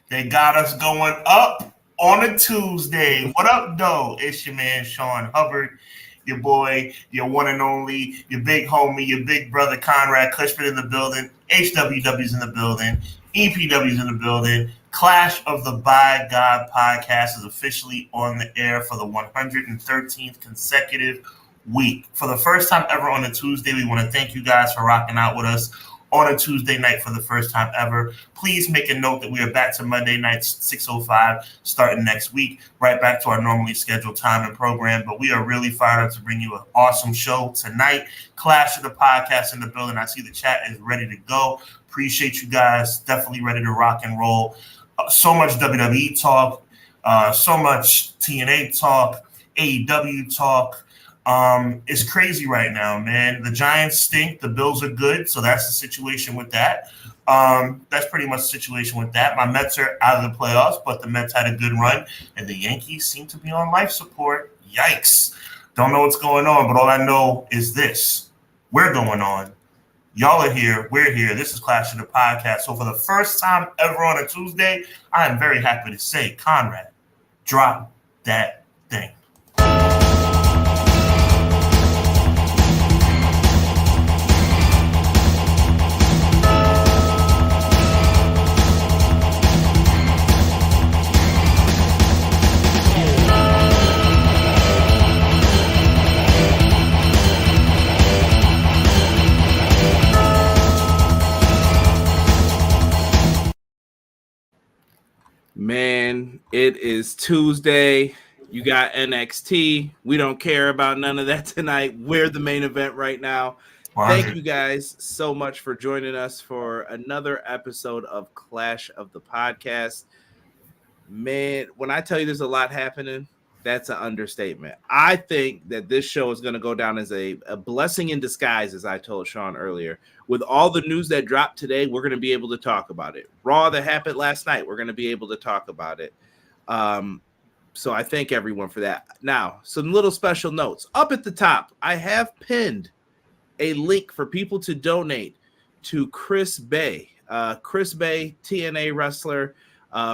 They got us going up on a Tuesday. What up, though? It's your man, Sean Hubbard, your boy, your one and only, your big homie, your big brother, Conrad Cushman in the building. HWW's in the building. EPW's in the building. Clash of the By God podcast is officially on the air for the 113th consecutive week. For the first time ever on a Tuesday, we want to thank you guys for rocking out with us on a Tuesday night for the first time ever. Please make a note that we are back to Monday nights, 6:05, starting next week, right back to our normally scheduled time and program. But we are really fired up to bring you an awesome show tonight. Clash of the podcast in the building. I see the chat is ready to go. Appreciate you guys. Definitely ready to rock and roll. So much WWE talk, so much TNA talk, AEW talk. It's crazy right now, man. The Giants stink. The Bills are good. So that's the situation with that. That's pretty much the situation with that. My Mets are out of the playoffs, but the Mets had a good run, and the Yankees seem to be on life support. Yikes. Don't know what's going on, but all I know is this. We're going on. Y'all are here. We're here. This is Clash of the Podcast. So for the first time ever on a Tuesday, I am very happy to say, Conrad, drop that thing. Man, it is Tuesday. You got NXT. We don't care about none of that tonight. We're the main event right now. Thank you guys so much for joining us for another episode of Clash of the Podcast. Man, when I tell you there's a lot happening, that's an understatement. I think that this show is going to go down as a blessing in disguise, as I told Sean earlier. With all the news that dropped today, we're going to be able to talk about it. Raw that happened last night, we're going to be able to talk about it. So I thank everyone for that. Now, some little special notes. Up at the top, I have pinned a link for people to donate to Chris Bay. Chris Bay, TNA wrestler.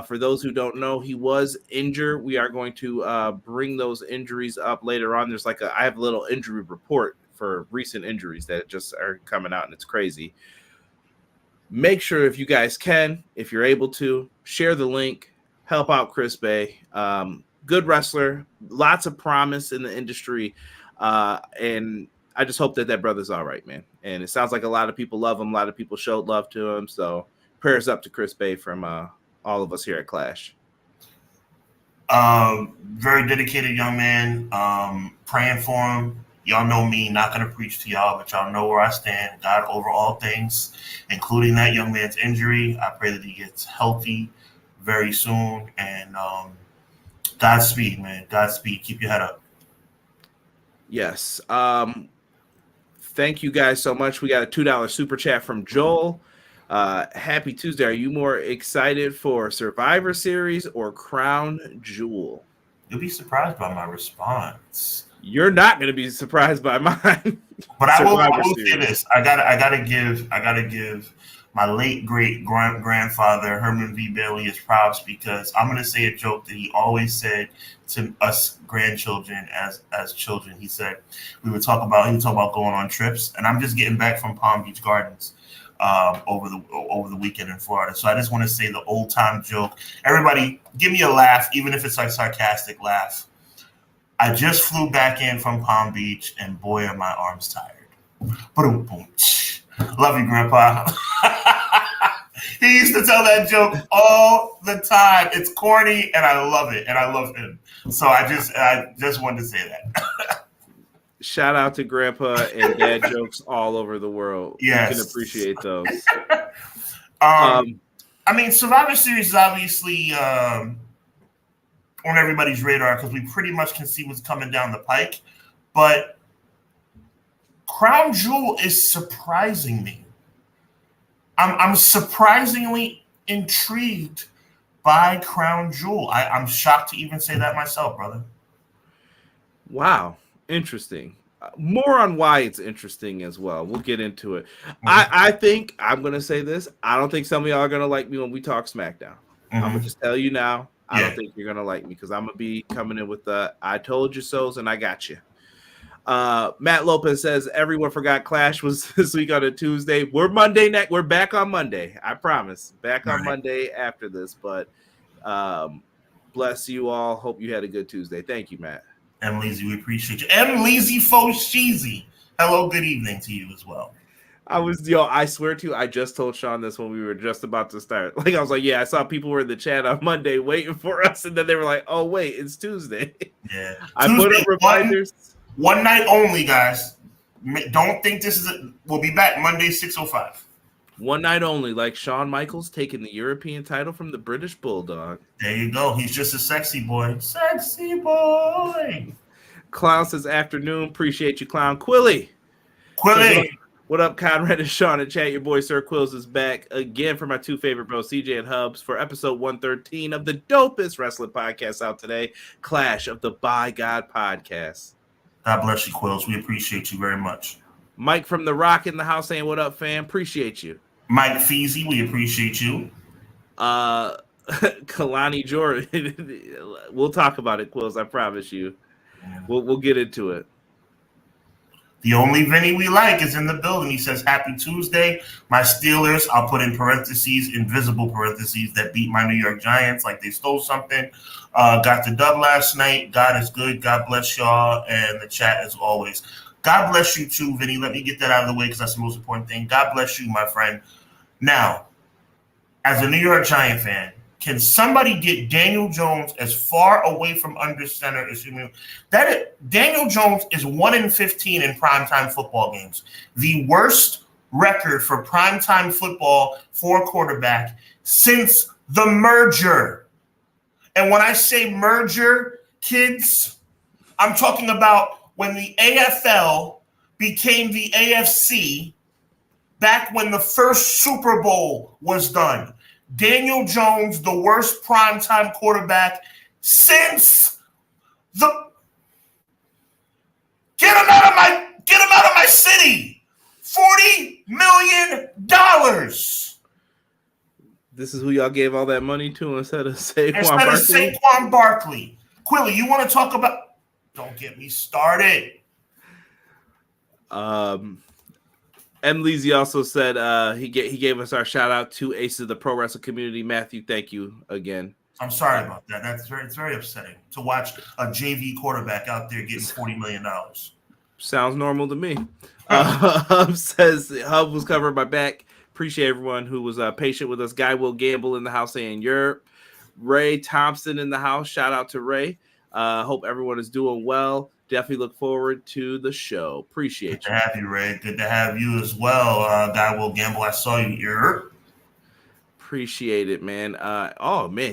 For those who don't know, he was injured. We are going to bring those injuries up later on. There's I have a little injury report for recent injuries that just are coming out, and it's crazy. Make sure if you guys can, if you're able to, share the link, help out Chris Bay. Good wrestler, lots of promise in the industry, and I just hope that brother's all right, man. And it sounds like a lot of people love him. A lot of people showed love to him. So prayers up to Chris Bay from all of us here at Clash. Very dedicated young man. Praying for him. Y'all know me, not going to preach to y'all, but y'all know where I stand. God over all things, including that young man's injury. I pray that he gets healthy very soon. And Godspeed, man. Godspeed. Keep your head up. Yes. Thank you guys so much. We got a $2 super chat from Joel. Happy Tuesday. Are you more excited for Survivor Series or Crown Jewel? You'll be surprised by my response. You're not going to be surprised by mine. But I will say this. I gotta give my late great grandfather Herman V. Bailey his props, because I'm gonna say a joke that he always said to us grandchildren as children. He said he would talk about going on trips, and I'm just getting back from Palm Beach Gardens over the weekend in Florida. So I just want to say the old time joke. Everybody, give me a laugh, even if it's a sarcastic laugh. I just flew back in from Palm Beach, and boy, are my arms tired. Boom, boom. Love you, Grandpa. He used to tell that joke all the time. It's corny, and I love it, and I love him. So I just wanted to say that. Shout out to Grandpa and dad jokes all over the world. Yes. You can appreciate those. I mean, Survivor Series is obviously on everybody's radar because we pretty much can see what's coming down the pike. But Crown Jewel is surprising me. I'm surprisingly intrigued by Crown Jewel. I'm shocked to even say that myself, brother. Wow. Interesting. More on why it's interesting as well. We'll get into it. I think I'm going to say this. I don't think some of y'all are going to like me when we talk SmackDown. I'm gonna just tell you now. I Yeah. don't think you're gonna like me because I'm gonna be coming in with the "I told you so's" and I got you. Matt Lopez says everyone forgot Clash was this week on a Tuesday. We're Monday next. We're back on Monday. I promise. Back on Monday after this. But bless you all. Hope you had a good Tuesday. Thank you, Matt. M. Leezy, we appreciate you. M. Leezy Fosheezy. Hello, good evening to you as well. I swear to you, I just told Sean this when we were just about to start. Like, I was like, yeah, I saw people were in the chat on Monday waiting for us, and then they were like, oh, wait, it's Tuesday. Yeah. I put up reminders. One night only, guys. Don't think we'll be back Monday, 6:05. One night only, like Shawn Michaels taking the European title from the British Bulldog. There you go. He's just a sexy boy. Sexy boy. Clown says afternoon. Appreciate you, Clown. Quilly. What up, Conrad and Sean and chat? Your boy Sir Quills is back again for my two favorite bros, CJ and Hubs, for episode 113 of the dopest wrestling podcast out today, Clash of the By God podcast. God bless you, Quills. We appreciate you very much. Mike from The Rock in the house saying, what up, fam? Appreciate you. Mike Feezy, we appreciate you. Kalani Jordan. We'll talk about it, Quills. I promise you. We'll get into it. The only Vinny we like is in the building. He says, happy Tuesday. My Steelers, I'll put in parentheses, invisible parentheses, that beat my New York Giants like they stole something. Got the dub last night. God is good. God bless y'all. And the chat as always. God bless you too, Vinny. Let me get that out of the way because that's the most important thing. God bless you, my friend. Now, as a New York Giant fan, can somebody get Daniel Jones as far away from under center as you mean? Daniel Jones is 1-15 in primetime football games. The worst record for primetime football for a quarterback since the merger. And when I say merger, kids, I'm talking about when the AFL became the AFC back when the first Super Bowl was done. Daniel Jones, the worst primetime quarterback since the get him out of my city. $40 million. This is who y'all gave all that money to instead of Saquon Barkley. Quilly, you want to talk about? Don't get me started. M. Leezy also said he gave us our shout out to Ace of the Pro Wrestling Community. Matthew, thank you again. I'm sorry about that. It's very upsetting to watch a JV quarterback out there getting $40 million. Sounds normal to me. Hub says Hub was covering my back. Appreciate everyone who was patient with us. Guy Will Gamble in the house saying Europe. Ray Thompson in the house. Shout out to Ray. Hope everyone is doing well. Definitely look forward to the show. Appreciate you. Good to have you, Ray. Good to have you as well, Guy Will Gamble. I saw you here. Appreciate it, man.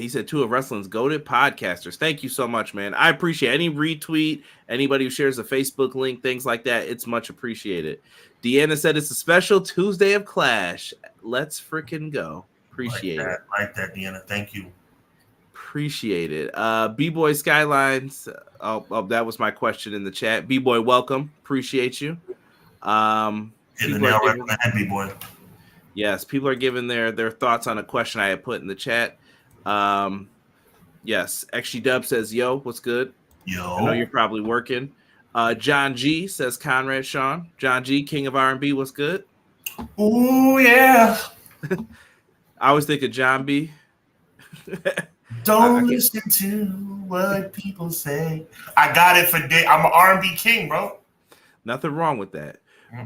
He said two of wrestling's goated podcasters. Thank you so much, man. I appreciate any retweet, anybody who shares a Facebook link, things like that. It's much appreciated. Deanna said it's a special Tuesday of Clash. Let's freaking go. Appreciate it. Like that, Deanna. Thank you. Appreciate it. B-Boy Skylines. That was my question in the chat. B-Boy, welcome. Appreciate you. Hitting the nail right on the head, B-Boy. Yes, people are giving their thoughts on a question I had put in the chat. Yes, XG Dub says, yo, what's good? Yo. I know you're probably working. John G says, Conrad Sean. John G, King of R&B, what's good? Ooh, yeah. I always think of John B. Don't listen to what people say. I got it for day. I'm an R&B king, bro. Nothing wrong with that.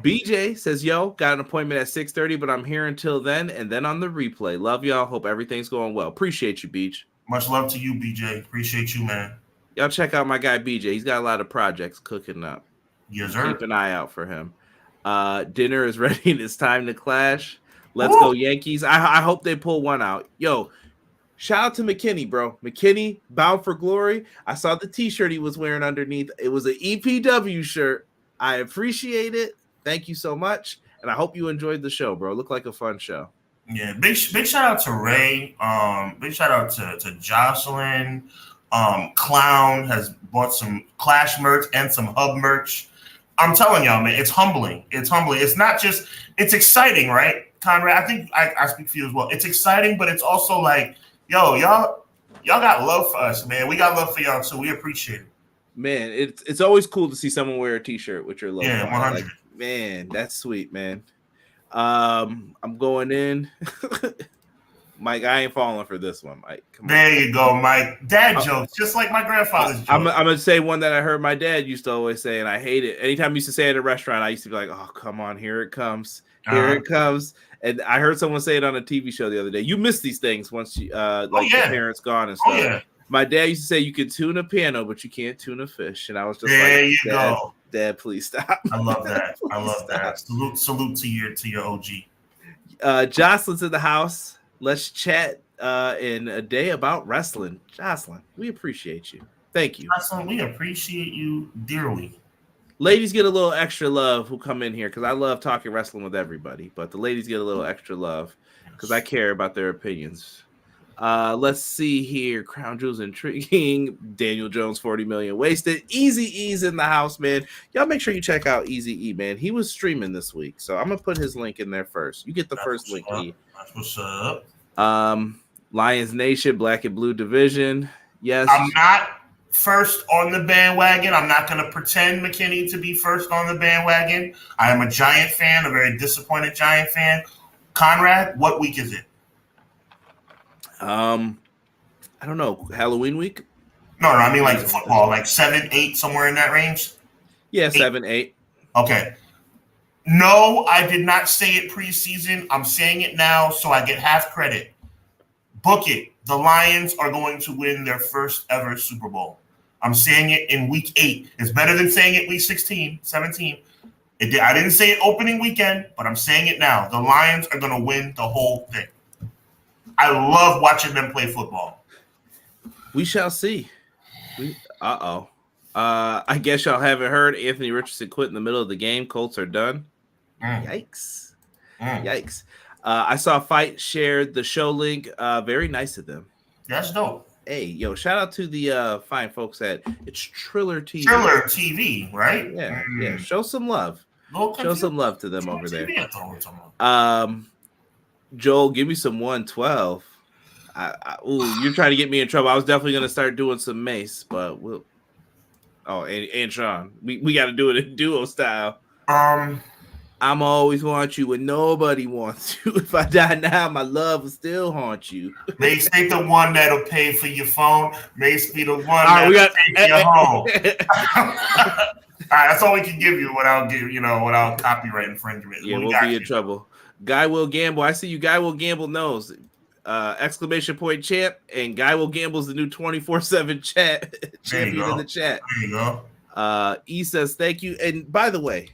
BJ says, yo, got an appointment at 6:30, but I'm here until then, and then on the replay. Love y'all. Hope everything's going well. Appreciate you, Beach. Much love to you, BJ. Appreciate you, man. Y'all check out my guy, BJ. He's got a lot of projects cooking up. Yes, sir. Keep an eye out for him. Dinner is ready, and it's time to clash. Let's go, Yankees. I hope they pull one out. Yo, shout out to McKinney, bro. McKinney, Bound for Glory. I saw the T-shirt he was wearing underneath. It was an EPW shirt. I appreciate it. Thank you so much. And I hope you enjoyed the show, bro. Looked like a fun show. Yeah, big shout out to Ray. Big shout out to Jocelyn. Clown has bought some Clash merch and some Hub merch. I'm telling y'all, man, it's humbling. It's humbling. It's not just, it's exciting, right, Conrad? I think I speak for you as well. It's exciting, but it's also like, Yo, y'all got love for us, man. We got love for y'all, so we appreciate it. Man, it's always cool to see someone wear a T-shirt with your logo. Yeah, 100. Like, man, that's sweet, man. I'm going in. Mike, I ain't falling for this one, Mike. Come there on. You go, Mike. Dad jokes, just like my grandfather's jokes. I'm going to say one that I heard my dad used to always say, and I hate it. Anytime he used to say it at a restaurant, I used to be like, oh, come on, here it comes. Here it comes. And I heard someone say it on a TV show the other day. You miss these things once you, the parents gone and stuff. Oh, yeah. My dad used to say you can tune a piano, but you can't tune a fish. And I was just there you go. Dad, please stop. I love that. I love that. Salute to your OG. Jocelyn's in the house. Let's chat in a day about wrestling. Jocelyn, we appreciate you. Thank you. Jocelyn, we appreciate you dearly. Ladies get a little extra love who come in here because I love talking wrestling with everybody, but the ladies get a little extra love because I care about their opinions. Let's see here. Crown Jewel's intriguing. Daniel Jones, 40 million wasted. Easy E's in the house, man. Y'all make sure you check out Easy E, man. He was streaming this week, so I'm gonna put his link in there first. You get the first link, E. That's what's up. Lions Nation, Black and Blue Division. Yes. I'm not first on the bandwagon. I'm not gonna pretend McKinney to be first on the bandwagon. I am a Giant fan, a very disappointed Giant fan. Conrad, what week is it? I don't know. Halloween week? No, I mean like football, like 7, 8, somewhere in that range. Yeah, 7, 8. Okay. No, I did not say it preseason. I'm saying it now, so I get half credit. Book it. The Lions are going to win their first ever Super Bowl. I'm saying it in week 8. It's better than saying it week 16, 17. I didn't say it opening weekend, but I'm saying it now. The Lions are going to win the whole thing. I love watching them play football. We shall see. I guess y'all haven't heard Anthony Richardson quit in the middle of the game. Colts are done. Yikes. Yikes. I saw Fight shared the show link. Very nice of them. That's dope. Hey, yo, shout out to the fine folks at it's Triller TV. Triller TV, right? Yeah, yeah. Show some love. Show some love to them over there. Joel, give me some 112. You're trying to get me in trouble. I was definitely gonna start doing some Mace, but we'll. Oh, and Sean, we got to do it in duo style. I'm always want you when nobody wants you. If I die now, my love will still haunt you. Mace ain't the one that'll pay for your phone. Mace be the one that'll take you home. All right, that's all we can give you without copyright infringement. Yeah, we'll be in trouble. Guy Will Gamble. I see you. Guy Will Gamble knows. Exclamation point champ, and Guy Will Gamble's the new 24/7 champion in the chat. There you go. E says thank you. And by the way,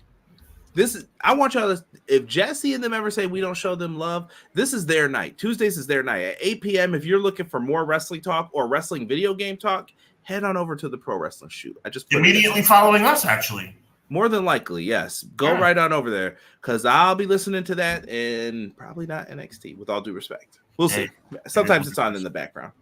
I want y'all to, if Jesse and them ever say we don't show them love, this is their night. Tuesdays is their night at 8 p.m. If you're looking for more wrestling talk or wrestling video game talk, head on over to the Pro Wrestling Shoot. I just immediately following us, actually. More than likely, yes. Go right on over there because I'll be listening to that and probably not NXT. With all due respect, we'll see. Sometimes it's on in the background.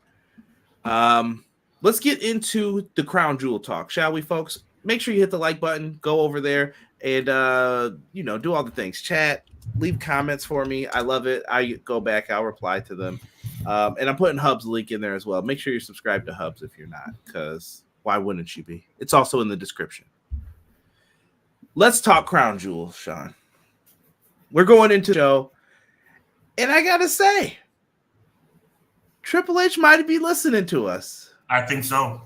Let's get into the Crown Jewel talk, shall we, folks? Make sure you hit the like button. Go over there and do all the things. Chat, leave comments for me. I love it. I go back. I'll reply to them. And I'm putting Hub's link in there as well. Make sure you're subscribed to Hubs if you're not, because why wouldn't you be? It's also in the description. Let's talk Crown Jewel, Sean. We're going into the show, and I gotta say, Triple H might be listening to us. I think so.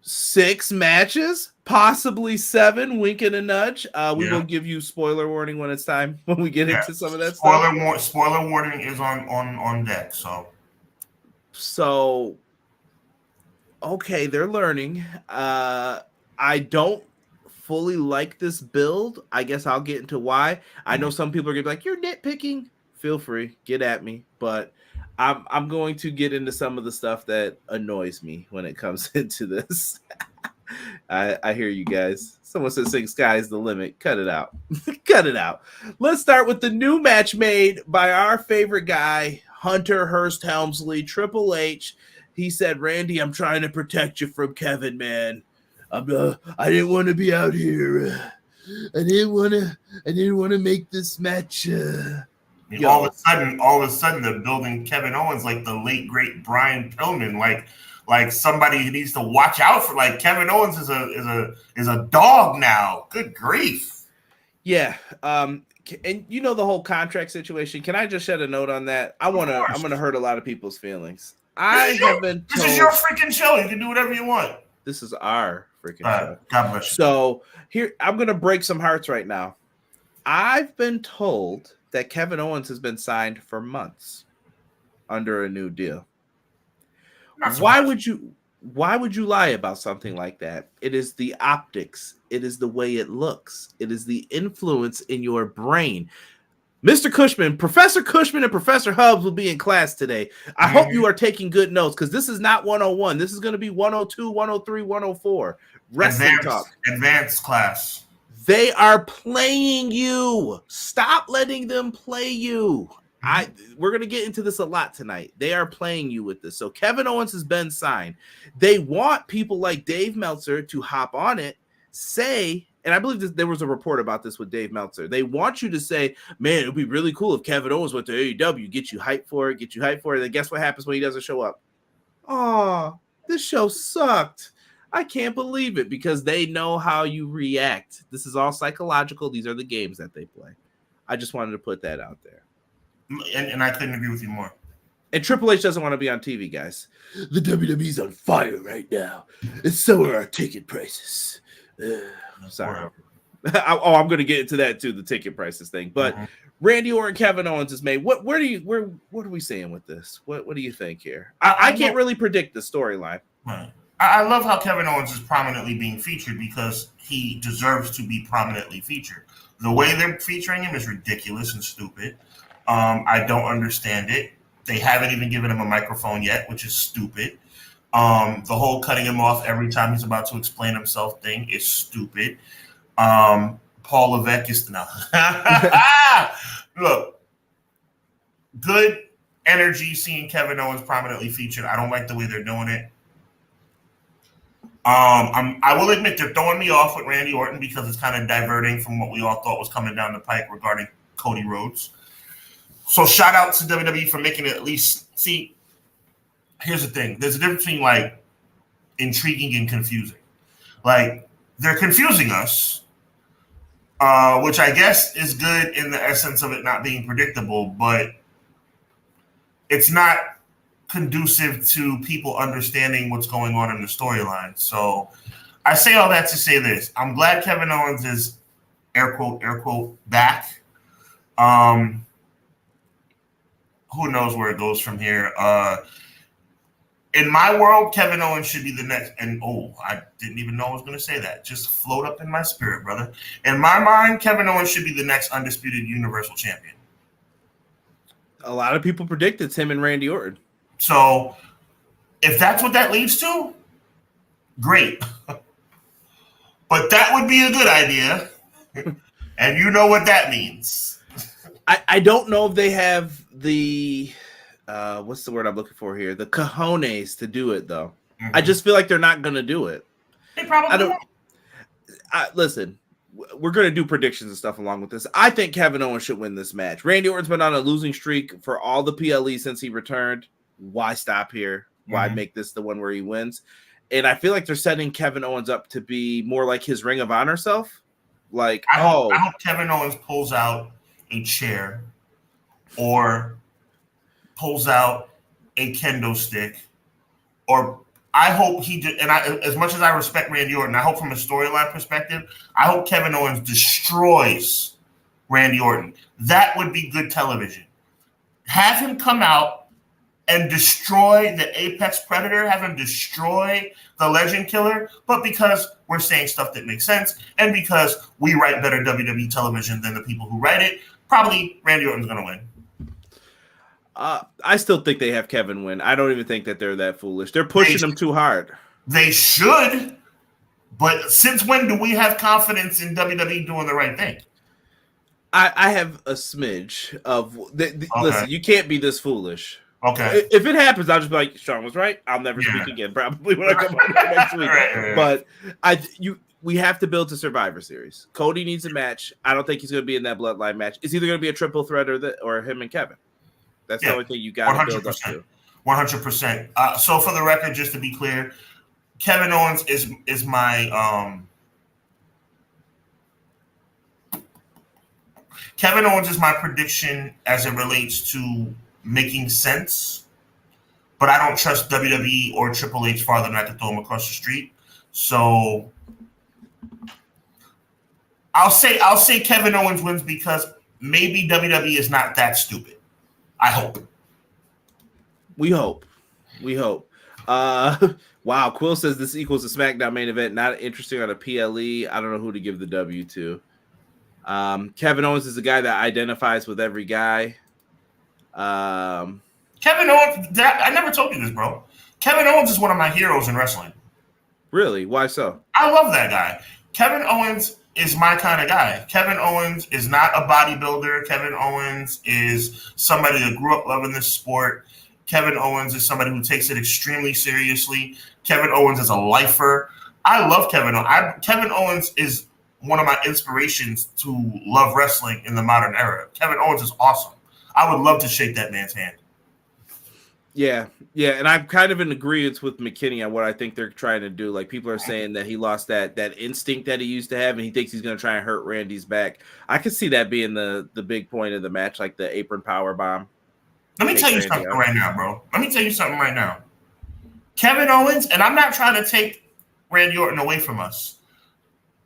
6 matches, possibly 7. Wink and a nudge. We will give you spoiler warning when it's time when we get into some of that stuff. Spoiler warning is on deck. So, okay, they're learning. I don't fully like this build. I guess I'll get into why. I know some people are gonna be like, "You're nitpicking." Feel free, get at me, but I'm going to get into some of the stuff that annoys me when it comes into this. I hear you guys. Someone says sky's the limit. Cut it out. Cut it out. Let's start with the new match made by our favorite guy, Hunter Hearst Helmsley, Triple H. He said, "Randy, I'm trying to protect you from Kevin, man. I didn't want to be out here. I didn't want to make this match. All of a sudden, they're building Kevin Owens like the late great Brian Pillman, like somebody who needs to watch out for. Like Kevin Owens is a dog now. Good grief. Yeah. And you know the whole contract situation. Can I just shed a note on that? I'm gonna hurt a lot of people's feelings. This is your freaking show. You can do whatever you want. This is our freaking show. God bless you. So here, I'm gonna break some hearts right now. I've been told that Kevin Owens has been signed for months under a new deal. Why would you lie about something like that? It is the optics. It is the way it looks. It is the influence in your brain. Mr. Cushman, Professor Cushman and Professor Hubbs will be in class today. I hope you are taking good notes because this is not 101. This is going to be 102, 103, 104. Wrestling talk. Advanced class. They are playing you. Stop letting them play you. We're going to get into this a lot tonight. They are playing you with this. So Kevin Owens has been signed. They want people like Dave Meltzer to hop on it, say, and I believe there was a report about this with Dave Meltzer. They want you to say, man, it would be really cool if Kevin Owens went to AEW, get you hyped for it. And then guess what happens when he doesn't show up? Oh, this show sucked. I can't believe it because they know how you react. This is all psychological. These are the games that they play. I just wanted to put that out there. And I couldn't agree with you more. And Triple H doesn't want to be on TV, guys. The WWE's on fire right now. And so are our ticket prices. Sorry. I'm going to get into that too, the ticket prices thing. But Randy Orton, Kevin Owens is made. What are we saying with this? What do you think here? I can't really predict the storyline. Right. I love how Kevin Owens is prominently being featured because he deserves to be prominently featured. The way they're featuring him is ridiculous and stupid. I don't understand it. They haven't even given him a microphone yet, which is stupid. The whole cutting him off every time he's about to explain himself thing is stupid. Paul Levesque is now. Look, good energy seeing Kevin Owens prominently featured. I don't like the way they're doing it. I will admit they're throwing me off with Randy Orton because it's kind of diverting from what we all thought was coming down the pike regarding Cody Rhodes. So shout out to WWE for making it at least. See, here's the thing. There's a difference between like intriguing and confusing. Like they're confusing us, which I guess is good in the essence of it not being predictable, but it's not conducive to people understanding what's going on in the storyline. So I say all that to say this. I'm glad Kevin Owens is air quote back. Who knows where it goes from here? In my world, Kevin Owens should be the next. And I didn't even know I was going to say that. Just float up in my spirit, brother. In my mind, Kevin Owens should be the next undisputed Universal Champion. A lot of people predict it's him and Randy Orton. So if that's what that leads to, great. But that would be a good idea. And you know what that means. I don't know if they have the what's the word I'm looking for here? The cojones to do it, though. I just feel like they're not going to do it. They probably won't. Listen, we're going to do predictions and stuff along with this. I think Kevin Owens should win this match. Randy Orton's been on a losing streak for all the PLE since he returned. Why stop here? Why make this the one where he wins? And I feel like they're setting Kevin Owens up to be more like his Ring of Honor self. Like, I hope Kevin Owens pulls out a chair or pulls out a kendo stick, or I hope he did. And as much as I respect Randy Orton, I hope from a storyline perspective, I hope Kevin Owens destroys Randy Orton. That would be good television. Have him come out and destroy the Apex Predator, have him destroy the Legend Killer, but because we're saying stuff that makes sense and because we write better WWE television than the people who write it, probably Randy Orton's going to win. I still think they have Kevin win. I don't even think that they're that foolish. They're pushing him too hard. They should, but since when do we have confidence in WWE doing the right thing? I have a smidge of listen, you can't be this foolish. Okay. If it happens, I'll just be like, Sean was right. I'll never speak again, probably when I come on next week. Right. But we have to build to Survivor Series. Cody needs a match. I don't think he's going to be in that Bloodline match. It's either going to be a triple threat or him and Kevin. That's the only thing you got to build up to. 100%. So for the record, just to be clear, Kevin Owens is my Kevin Owens is my prediction as it relates to making sense, but I don't trust WWE or Triple H farther than I can throw him across the street. So I'll say Kevin Owens wins because maybe WWE is not that stupid. I hope. We hope. Wow, Quill says this equals a SmackDown main event. Not interesting on a PLE. I don't know who to give the W to. Kevin Owens is a guy that identifies with every guy. Kevin Owens, I never told you this, bro. Kevin Owens is one of my heroes in wrestling. Really? Why so? I love that guy. Kevin Owens is my kind of guy. Kevin Owens is not a bodybuilder. Kevin Owens is somebody that grew up loving this sport. Kevin Owens is somebody who takes it extremely seriously. Kevin Owens is a lifer. I love Kevin Owens. Kevin Owens is one of my inspirations to love wrestling in the modern era. Kevin Owens is awesome. I would love to shake that man's hand. Yeah, and I'm kind of in agreement with McKinney on what I think they're trying to do. Like, people are saying that he lost that instinct that he used to have, and he thinks he's going to try and hurt Randy's back. I could see that being the big point of the match, like the apron power bomb. Let me tell you something right now, bro. Let me tell you something right now. Kevin Owens, and I'm not trying to take Randy Orton away from us.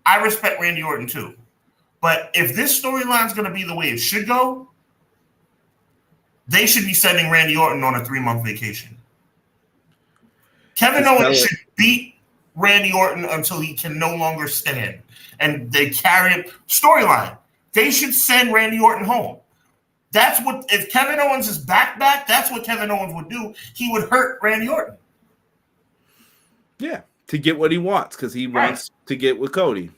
I respect Randy Orton too. But if this storyline is going to be the way it should go, they should be sending Randy Orton on a 3-month vacation. Kevin Owens should beat Randy Orton until he can no longer stand. And they carry him. Storyline. They should send Randy Orton home. That's what, if Kevin Owens is back, that's what Kevin Owens would do. He would hurt Randy Orton. Yeah, to get what he wants, because he wants to get with Cody.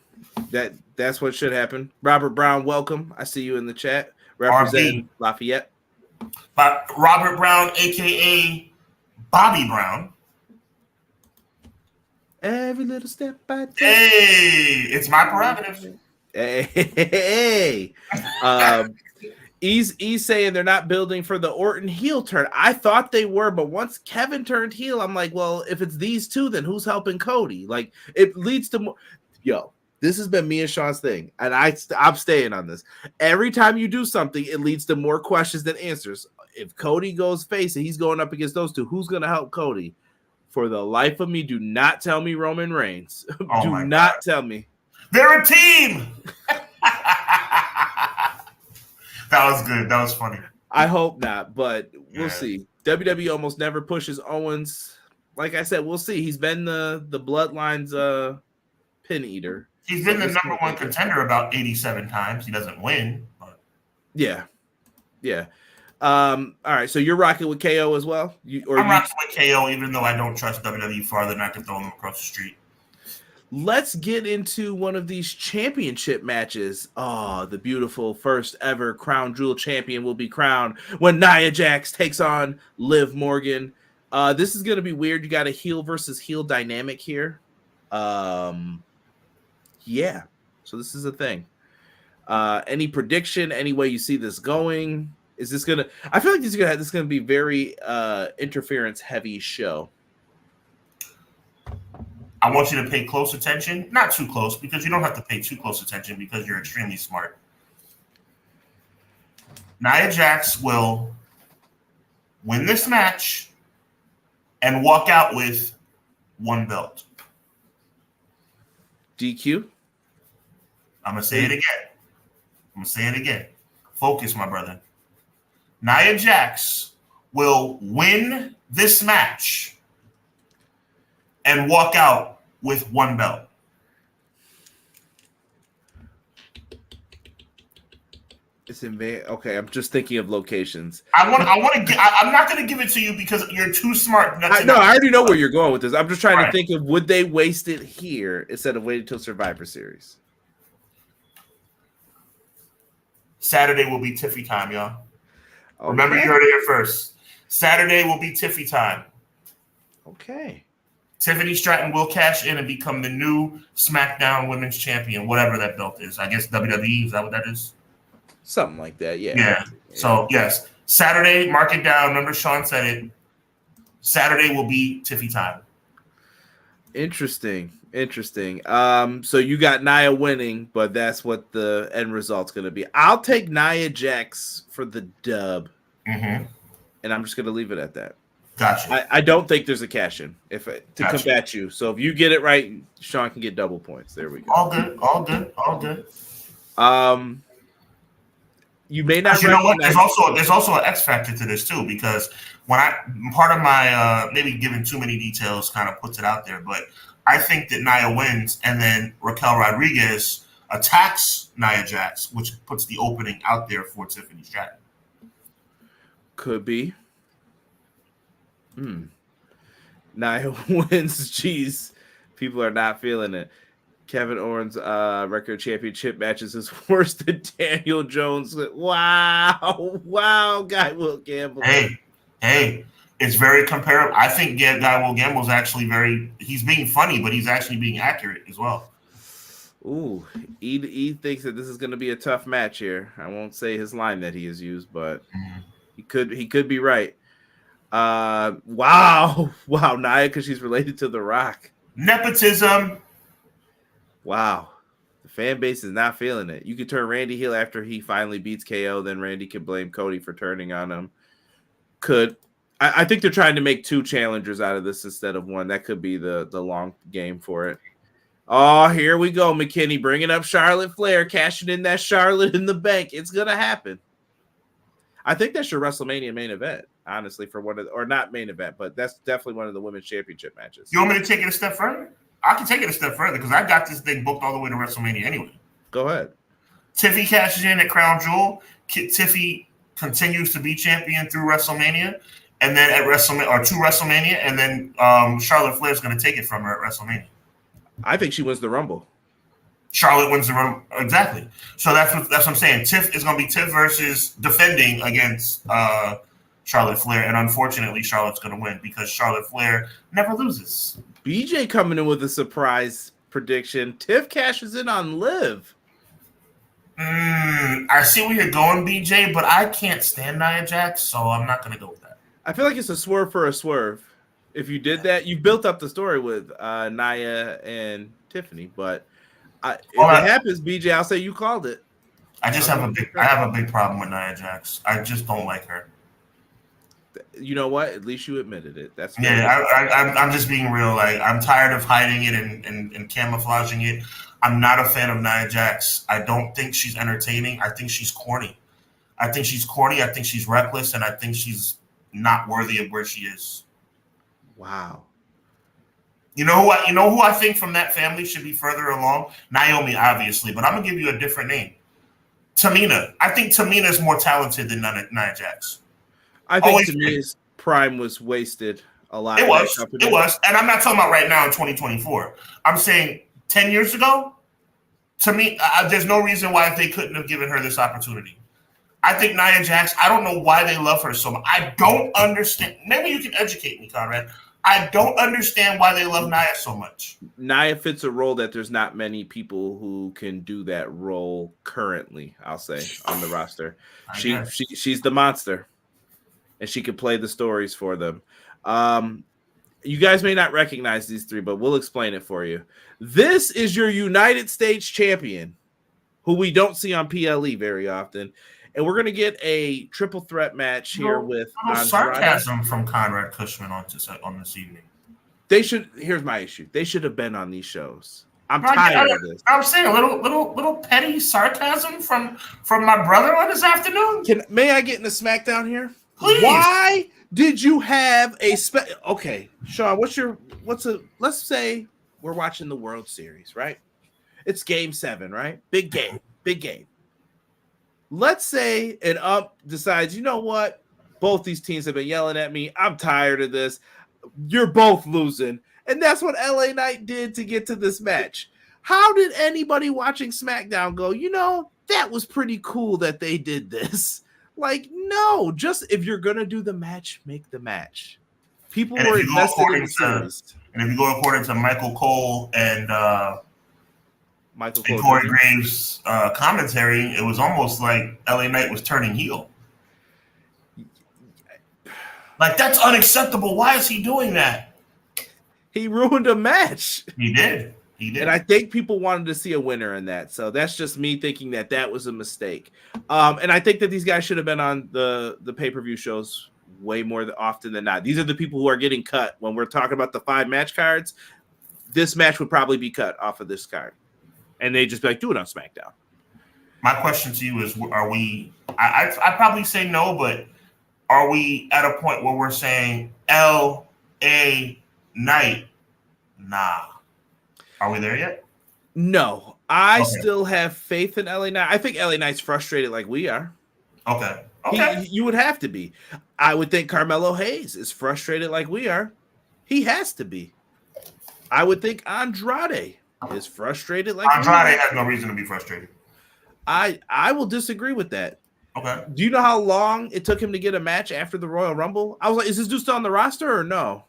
That's what should happen. Robert Brown, welcome. I see you in the chat. Representing Lafayette. Robert Brown, a.k.a. Bobby Brown. Every little step I take. Hey, it's my prerogative. Hey. He's saying they're not building for the Orton heel turn. I thought they were, but once Kevin turned heel, I'm like, well, if it's these two, then who's helping Cody? Like, it leads to more. Yo, this has been me and Sean's thing, and I'm staying on this. Every time you do something, it leads to more questions than answers. If Cody goes face and he's going up against those two, who's going to help Cody? For the life of me, do not tell me Roman Reigns. Do not tell me. They're a team. That was good. That was funny. I hope not, but we'll see. WWE almost never pushes Owens. Like I said, we'll see. He's been the Bloodline's pin eater. He's been the number one contender about 87 times. He doesn't win. But. Yeah. All right, so you're rocking with KO as well? I'm rocking with KO, even though I don't trust WWE farther than I can throw them across the street. Let's get into one of these championship matches. Oh, the beautiful first ever Crown Jewel champion will be crowned when Nia Jax takes on Liv Morgan. This is going to be weird. You got a heel versus heel dynamic here. Yeah, so this is a thing. Any prediction, any way you see this going? Is this going to – I feel like this is going to be very interference-heavy show. I want you to pay close attention. Not too close, because you don't have to pay too close attention because you're extremely smart. Nia Jax will win this match and walk out with one belt. DQ? I'm going to say it again. Focus, my brother. Nia Jax will win this match and walk out with one belt. It's in okay. I'm just thinking of locations. I'm not going to give it to you because you're too smart. I already know where you're going with this. I'm just trying to think of, would they waste it here instead of waiting till Survivor Series? Saturday will be Tiffy time, y'all. Okay. Remember, you heard it here first. Saturday will be Tiffy time. Okay. Tiffany Stratton will cash in and become the new SmackDown Women's Champion, whatever that belt is. I guess WWE, is that what that is? Something like that, yeah. Yeah. So, yes. Saturday, mark it down. Remember, Sean said it. Saturday will be Tiffy time. Interesting. So you got Nia winning, but that's what the end result's going to be. I'll take Nia Jax for the dub, and I'm just going to leave it at that. Gotcha. I don't think there's a cash in combat you. So if you get it right, Sean can get double points. There we go. All good. You may not. You know what? There's also an X factor to this too, because when part of my maybe giving too many details kind of puts it out there, but I think that Nia wins and then Raquel Rodriguez attacks Nia Jax, which puts the opening out there for Tiffany Stratton. Could be. Nia wins. Jeez, people are not feeling it. Kevin Owens' record championship matches is worse than Daniel Jones. Wow, Guy Will Gamble. Hey, it's very comparable. I think Guy Will Gamble is actually he's being funny, but he's actually being accurate as well. Ooh, E thinks that this is going to be a tough match here. I won't say his line that he has used, but he could be right. Wow, Nia, because she's related to The Rock. Nepotism. Wow, the fan base is not feeling it. You could turn Randy heel after he finally beats KO, then Randy can blame Cody for turning on him. I think they're trying to make two challengers out of this instead of one. That could be the long game for it. Oh, here we go, McKinney bringing up Charlotte Flair, cashing in that Charlotte in the bank. It's gonna happen. I think that's your WrestleMania main event, honestly, or not main event, but that's definitely one of the women's championship matches. You want me to take it a step further? I can take it a step further because I got this thing booked all the way to WrestleMania anyway. Go ahead. Tiffy cashes in at Crown Jewel. Tiffy continues to be champion through WrestleMania, and then at WrestleMania, and then Charlotte Flair is going to take it from her at WrestleMania. I think she wins the Rumble. Charlotte wins the Rumble, exactly. So that's what I'm saying. Tiff is going to be Tiff versus defending against Charlotte Flair, and unfortunately, Charlotte's going to win because Charlotte Flair never loses. BJ coming in with a surprise prediction. Tiff cashes in on Liv. I see where you're going, BJ, but I can't stand Nia Jax, so I'm not going to go with that. I feel like it's a swerve for a swerve. If you did that, you built up the story with Nia and Tiffany, but if it happens, BJ, I'll say you called it. I have a big problem with Nia Jax. I just don't like her. You know what? At least you admitted it. That's I'm just being real. Like, I'm tired of hiding it and camouflaging it. I'm not a fan of Nia Jax. I don't think she's entertaining. I think she's corny. I think she's reckless, and I think she's not worthy of where she is. Wow. You know who I think from that family should be further along? Naomi, obviously, but I'm gonna give you a different name. Tamina. I think Tamina is more talented than Nia Jax. I think Tamina's prime was wasted a lot. It was, and I'm not talking about right now in 2024. I'm saying 10 years ago. To me, there's no reason why they couldn't have given her this opportunity. I think Nia Jax. I don't know why they love her so much. I don't understand. Maybe you can educate me, Conrad. I don't understand why they love Nia so much. Nia fits a role that there's not many people who can do that role currently, I'll say, on the roster. She's the monster, and she can play the stories for them. You guys may not recognize these three, but we'll explain it for you. This is your United States champion, who we don't see on PLE very often. And we're going to get a triple threat match here with sarcasm from Conrad Cushman on this evening. Here's my issue. They should have been on these shows. I'm tired of this. I'm saying a little petty sarcasm from my brother on this afternoon. May I get in the SmackDown here? Please. Why did you have okay, Sean, let's say we're watching the World Series, right? It's game 7, right? Big game. Let's say an ump decides, you know what? Both these teams have been yelling at me. I'm tired of this. You're both losing. And that's what LA Knight did to get to this match. How did anybody watching SmackDown go, that was pretty cool that they did this? Like, no, just if you're going to do the match, make the match. People And were if you go invested in according the series. to Michael Cole and Michael Cole Corey Jr. Graves' commentary, it was almost like LA Knight was turning heel. Like, that's unacceptable. Why is he doing that? He ruined a match. He did. And I think people wanted to see a winner in that. So that's just me thinking that was a mistake. And I think that these guys should have been on the pay-per-view shows way more often than not. These are the people who are getting cut. When we're talking about the 5 match cards, this match would probably be cut off of this card. And they just be like, do it on SmackDown. My question to you is, are we – I'd probably say no, but are we at a point where we're saying LA Knight? Nah. Are we there yet? No. I still have faith in LA Knight. I think LA Knight's frustrated like we are. Okay. You would have to be. I would think Carmelo Hayes is frustrated like we are. He has to be. I would think Andrade is frustrated like Andrade has no reason to be frustrated. I will disagree with that. Okay. Do you know how long it took him to get a match after the Royal Rumble? I was like, is this dude still on the roster or no?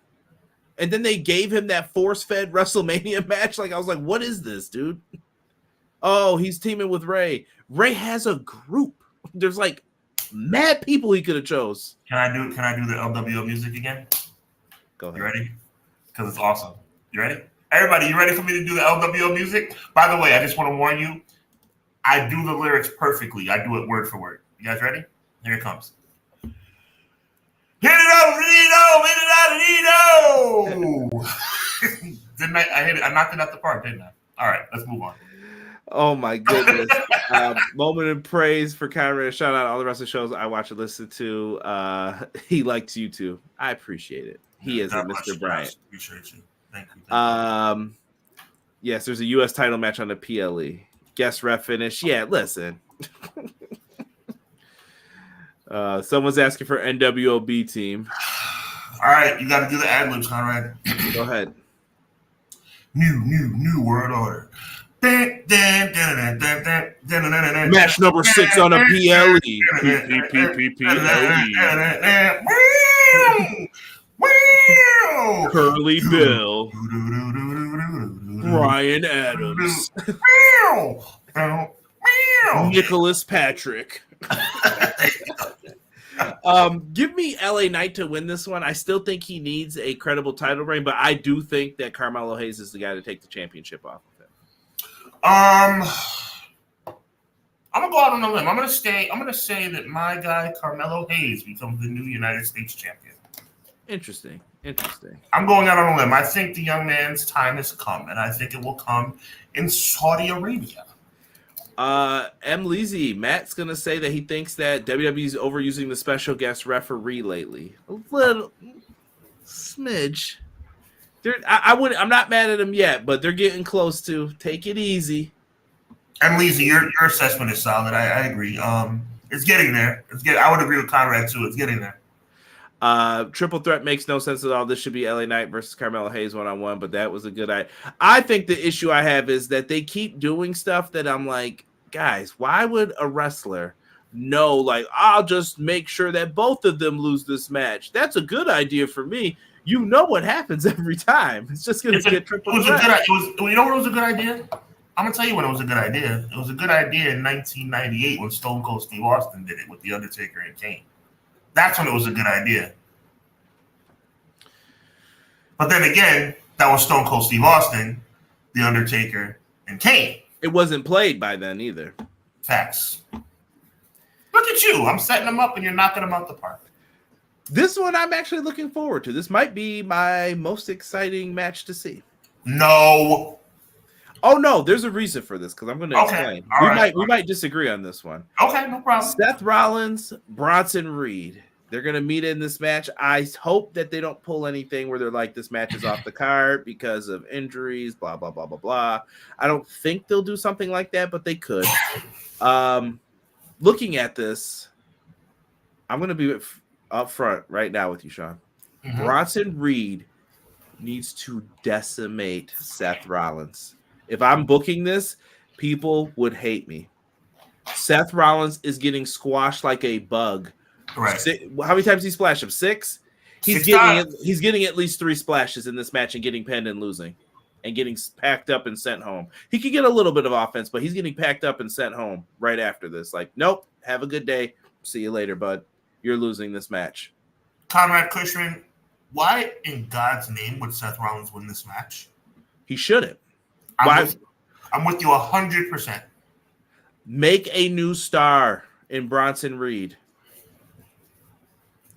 And then they gave him that force-fed WrestleMania match. Like, I was like, what is this, dude? Oh, he's teaming with Ray. Ray has a group. There's like mad people he could have chose. Can I do the LWO music again? Go ahead. You ready? Because it's awesome. You ready? Everybody, you ready for me to do the LWO music? By the way, I just want to warn you, I do the lyrics perfectly. I do it word for word. You guys ready? Here it comes. Hit it up, Nino! Didn't I hit it? I knocked it out the park, didn't I? All right, let's move on. Oh my goodness. Moment of praise for Conrad. Shout out all the rest of the shows I watch and listen to. He likes you too. I appreciate it. He is a Mr. Bryant. Appreciate you. Thank you. Yes, there's a U.S. title match on the PLE. Guest ref finish. Yeah, listen. Someone's asking for NWOB team. All right, you got to do the ad-libs, Conrad. Go ahead. New world order. Match number 6 on a PLE. Curly Bill. Brian Adams. Nicholas Patrick. Give me LA Knight to win this one. I still think he needs a credible title reign, but I do think that Carmelo Hayes is the guy to take the championship off of him. I'm gonna go out on a limb. I'm gonna say that my guy Carmelo Hayes becomes the new United States champion. Interesting. I'm going out on a limb. I think the young man's time has come, and I think it will come in Saudi Arabia. M. Leezy, Matt's gonna say that he thinks that WWE's overusing the special guest referee lately. A little smidge. I'm not mad at him yet, but they're getting close to. Take it easy. M. Leezy, your assessment is solid. I agree. It's getting there. I would agree with Conrad too. It's getting there. Triple threat makes no sense at all. This should be LA Knight versus Carmelo Hayes 1-on-1, but that was a good idea. I think the issue I have is that they keep doing stuff that I'm like, guys, why would a wrestler know, like, I'll just make sure that both of them lose this match? That's a good idea for me. You know what happens every time. It's just going to be a triple threat. You know what was a good idea? I'm going to tell you when it was a good idea. It was a good idea in 1998 when Stone Cold Steve Austin did it with The Undertaker and Kane. That's when it was a good idea. But then again, that was Stone Cold Steve Austin, The Undertaker, and Kane. It wasn't played by then either. Facts. Look at you. I'm setting them up and you're knocking them out the park. This one I'm actually looking forward to. This might be my most exciting match to see. No. Oh, no. There's a reason for this because I'm going to explain. We might disagree on this one. Okay, no problem. Seth Rollins, Bronson Reed. They're going to meet in this match. I hope that they don't pull anything where they're like, this match is off the card because of injuries, blah, blah, blah, blah, blah. I don't think they'll do something like that, but they could. Looking at this, I'm going to be up front right now with you, Sean. Mm-hmm. Bronson Reed needs to decimate Seth Rollins. If I'm booking this, people would hate me. Seth Rollins is getting squashed like a bug. Right. How many times he splashed him? 6? He's getting at least 3 splashes in this match and getting pinned and losing and getting packed up and sent home. He could get a little bit of offense, but he's getting packed up and sent home right after this. Like, nope, have a good day. See you later, bud. You're losing this match. Conrad Cushman, why in God's name would Seth Rollins win this match? He shouldn't. I'm with you 100%. Make a new star in Bronson Reed.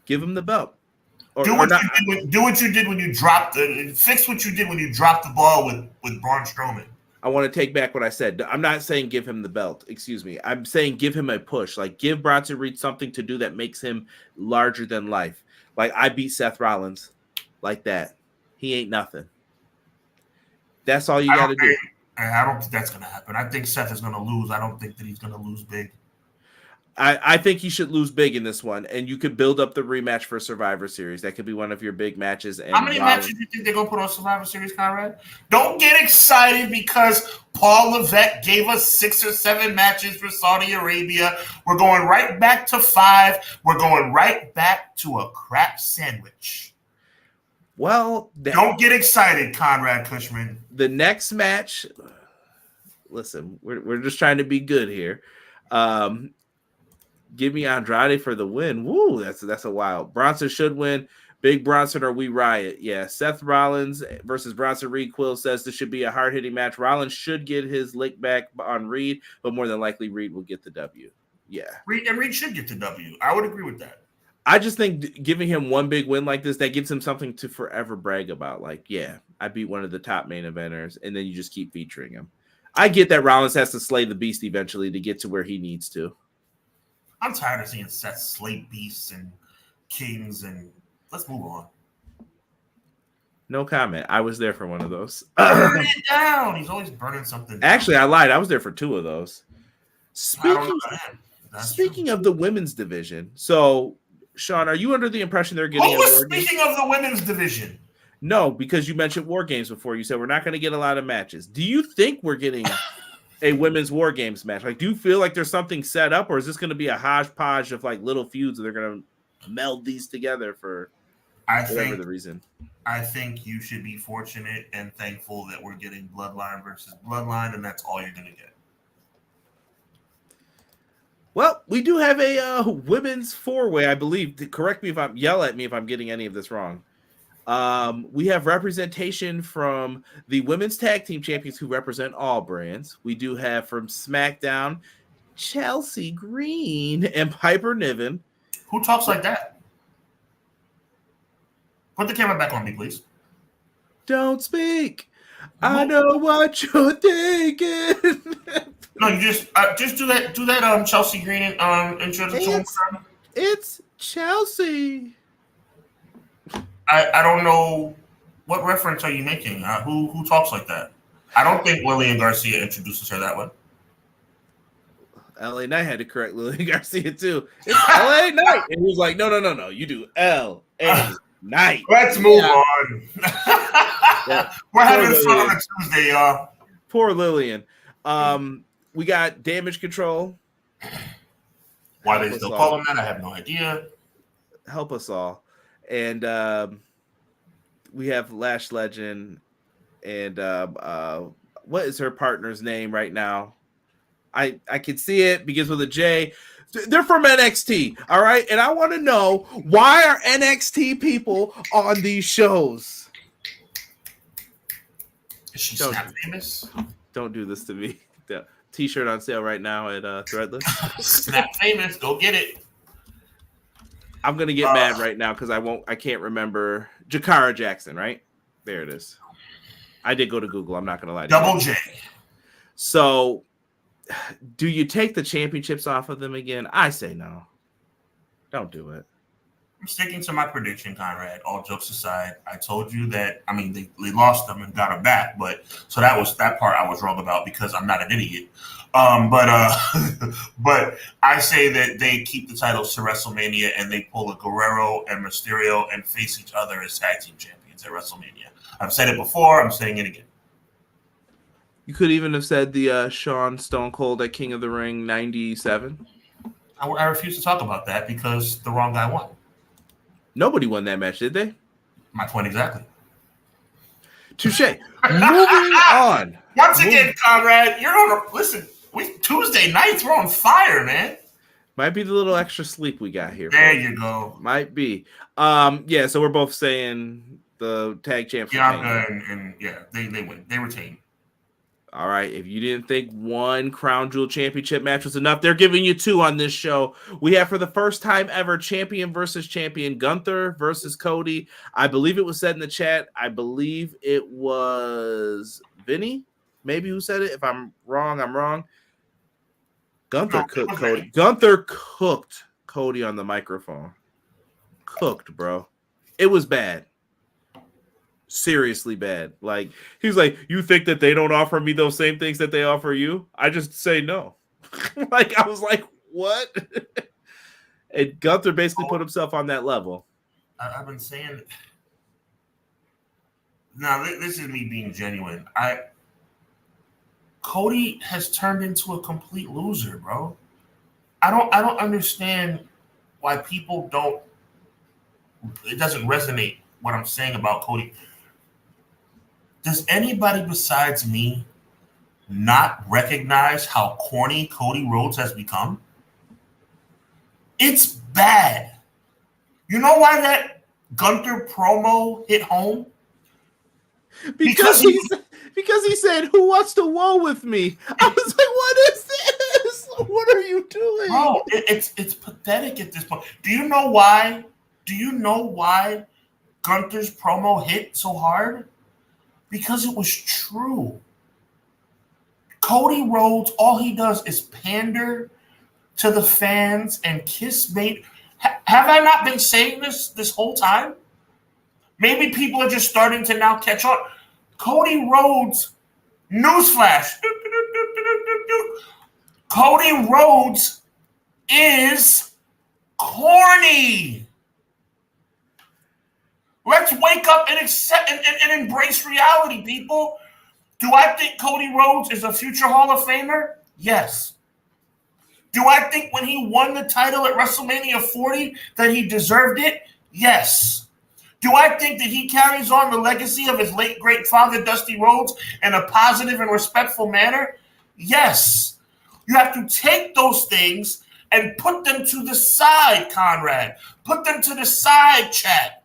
Give him the belt. Do what you did when you dropped fix what you did when you dropped the ball with Braun Strowman. I want to take back what I said. I'm not saying give him the belt. Excuse me. I'm saying give him a push. Like, give Bronson Reed something to do that makes him larger than life. Like, I beat Seth Rollins like that. He ain't nothing. That's all you got to do. I don't think that's going to happen. I think Seth is going to lose. I don't think that he's going to lose big. I think he should lose big in this one, and you could build up the rematch for Survivor Series. That could be one of your big matches. And how many matches do you think they're going to put on Survivor Series, Conrad? Don't get excited because Paul Levesque gave us 6 or 7 matches for Saudi Arabia. We're going right back to 5. We're going right back to a crap sandwich. Well, don't get excited, Conrad Cushman. The next match, listen, we're just trying to be good here. Give me Andrade for the win. Woo, that's a wild. Bronson should win. Big Bronson or we riot. Yeah, Seth Rollins versus Bronson Reed. Quill says this should be a hard-hitting match. Rollins should get his lick back on Reed, but more than likely Reed will get the W. Yeah. Reed should get the W. I would agree with that. I just think giving him one big win like this, that gives him something to forever brag about. Like, yeah, I beat one of the top main eventers, and then you just keep featuring him. I get that Rollins has to slay the beast eventually to get to where he needs to. I'm tired of seeing Seth slay beasts and kings, and let's move on. No comment. I was there for one of those. Burn it down. He's always burning something down. Actually, I lied. I was there for 2 of those. Speaking of the women's division, so Sean, are you under the impression they're getting? Speaking of the women's division, no, because you mentioned War Games before. You said we're not going to get a lot of matches. Do you think we're getting a women's War Games match? Like, do you feel like there's something set up, or is this going to be a hodgepodge of like little feuds and they're going to meld these together for whatever the reason? I think you should be fortunate and thankful that we're getting Bloodline versus Bloodline, and that's all you're going to get. Well, we do have a women's 4-way, I believe. Correct me if yell at me if I'm getting any of this wrong. We have representation from the women's tag team champions who represent all brands. We do have from SmackDown, Chelsea Green and Piper Niven. Who talks like that? Put the camera back on me, please. Don't speak. I know what you're thinking. No, you just do that. Chelsea Green introduction. It's Chelsea. I don't know what reference are you making. Who talks like that? I don't think Lillian Garcia introduces her that way. LA Knight had to correct Lillian Garcia too. It's LA Knight, and he was like, "No, you do LA Knight." Let's move on. We're having fun on a Tuesday, y'all. Poor Lillian. We got Damage Control. Why they still call them that, I have no idea. Help us all. And we have Lash Legend and what is her partner's name right now? I can see it, begins with a J. They're from NXT, all right? And I want to know, why are NXT people on these shows? Is she Snap famous? Don't do this to me. The T-shirt on sale right now at Threadless. Snap famous, go get it. I'm gonna get mad right now because I can't remember Jakara Jackson, right? There it is. I did go to Google. I'm not gonna lie to you. Double J. So, do you take the championships off of them again? I say no. Don't do it. I'm sticking to my prediction, Conrad. All jokes aside, I told you that. I mean, they lost them and got them back, but so that part I was wrong about because I'm not an idiot. But I say that they keep the titles to WrestleMania and they pull a Guerrero and Mysterio and face each other as tag team champions at WrestleMania. I've said it before. I'm saying it again. You could even have said the Shawn Stone Cold at King of the Ring 97. I refuse to talk about that because the wrong guy won. Nobody won that match, did they? My point exactly. Touche. Moving on. Once again, Conrad, you're on a listen. Tuesday nights, we're on fire, man. Might be the little extra sleep we got here. There you go. Might be. Yeah, so we're both saying the tag champs. Bianca and they win. They retain. All right. If you didn't think one Crown Jewel Championship match was enough, they're giving you two on this show. We have, for the first time ever, champion versus champion, Gunther versus Cody. I believe it was said in the chat. I believe it was Vinny, maybe, who said it. If I'm wrong, I'm wrong. Gunther cooked Cody. Gunther cooked Cody on the microphone. Cooked, bro. It was bad. Seriously bad. Like, he's like, you think that they don't offer me those same things that they offer you? I just say no. Like, I was like, what? And Gunther basically put himself on that level. I've been saying, now this is me being genuine. Cody has turned into a complete loser, bro. I don't understand why people don't. It doesn't resonate what I'm saying about Cody. Does anybody besides me not recognize how corny Cody Rhodes has become? It's bad. You know why that Gunther promo hit home? Because he said, "Who wants to woe with me?" I was like, "What is this? What are you doing?" Bro, it's pathetic at this point. Do you know why? Do you know why Gunther's promo hit so hard? Because it was true. Cody Rhodes, all he does is pander to the fans and kiss bait. Have I not been saying this whole time? Maybe people are just starting to now catch on. Cody Rhodes, newsflash. Cody Rhodes is corny. Let's wake up and accept and embrace reality, people. Do I think Cody Rhodes is a future Hall of Famer? Yes. Do I think when he won the title at WrestleMania 40 that he deserved it? Yes. Do I think that he carries on the legacy of his late great father, Dusty Rhodes, in a positive and respectful manner? Yes. You have to take those things and put them to the side, Conrad. Put them to the side, chat.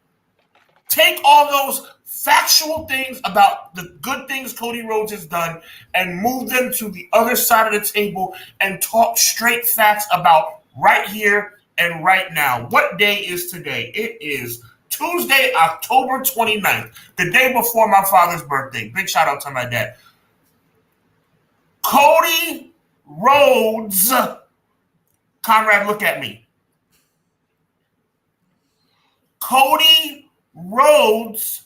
Take all those factual things about the good things Cody Rhodes has done and move them to the other side of the table and talk straight facts about right here and right now. What day is today? It is Tuesday, October 29th, the day before my father's birthday. Big shout out to my dad. Cody Rhodes. Conrad, look at me. Cody Rhodes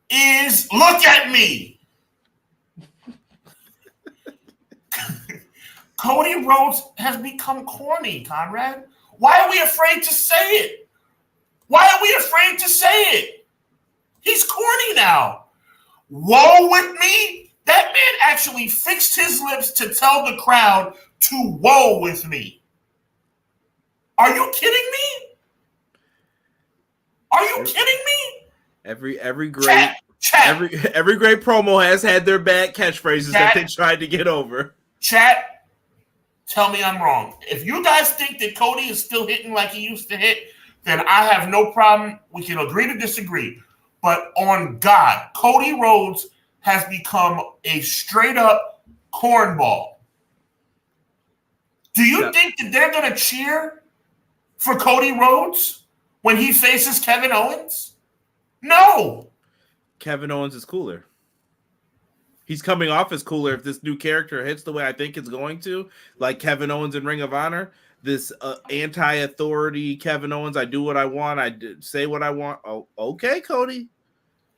is, look at me. Cody Rhodes has become corny, Conrad. Why are we afraid to say it? Why are we afraid to say it? He's corny now. Woe with me? That man actually fixed his lips to tell the crowd to woe with me. Are you kidding me? Are you kidding me? Every great every great promo has had their bad catchphrases that they tried to get over. Chat, tell me I'm wrong. If you guys think that Cody is still hitting like he used to hit, then I have no problem. We can agree to disagree. But on God, Cody Rhodes has become a straight up cornball. Do you think that they're going to cheer for Cody Rhodes when he faces Kevin Owens? No. Kevin Owens is cooler. He's coming off as cooler if this new character hits the way I think it's going to, like Kevin Owens in Ring of Honor. This anti-authority Kevin Owens. I do what I want. Say what I want. Oh, okay, Cody.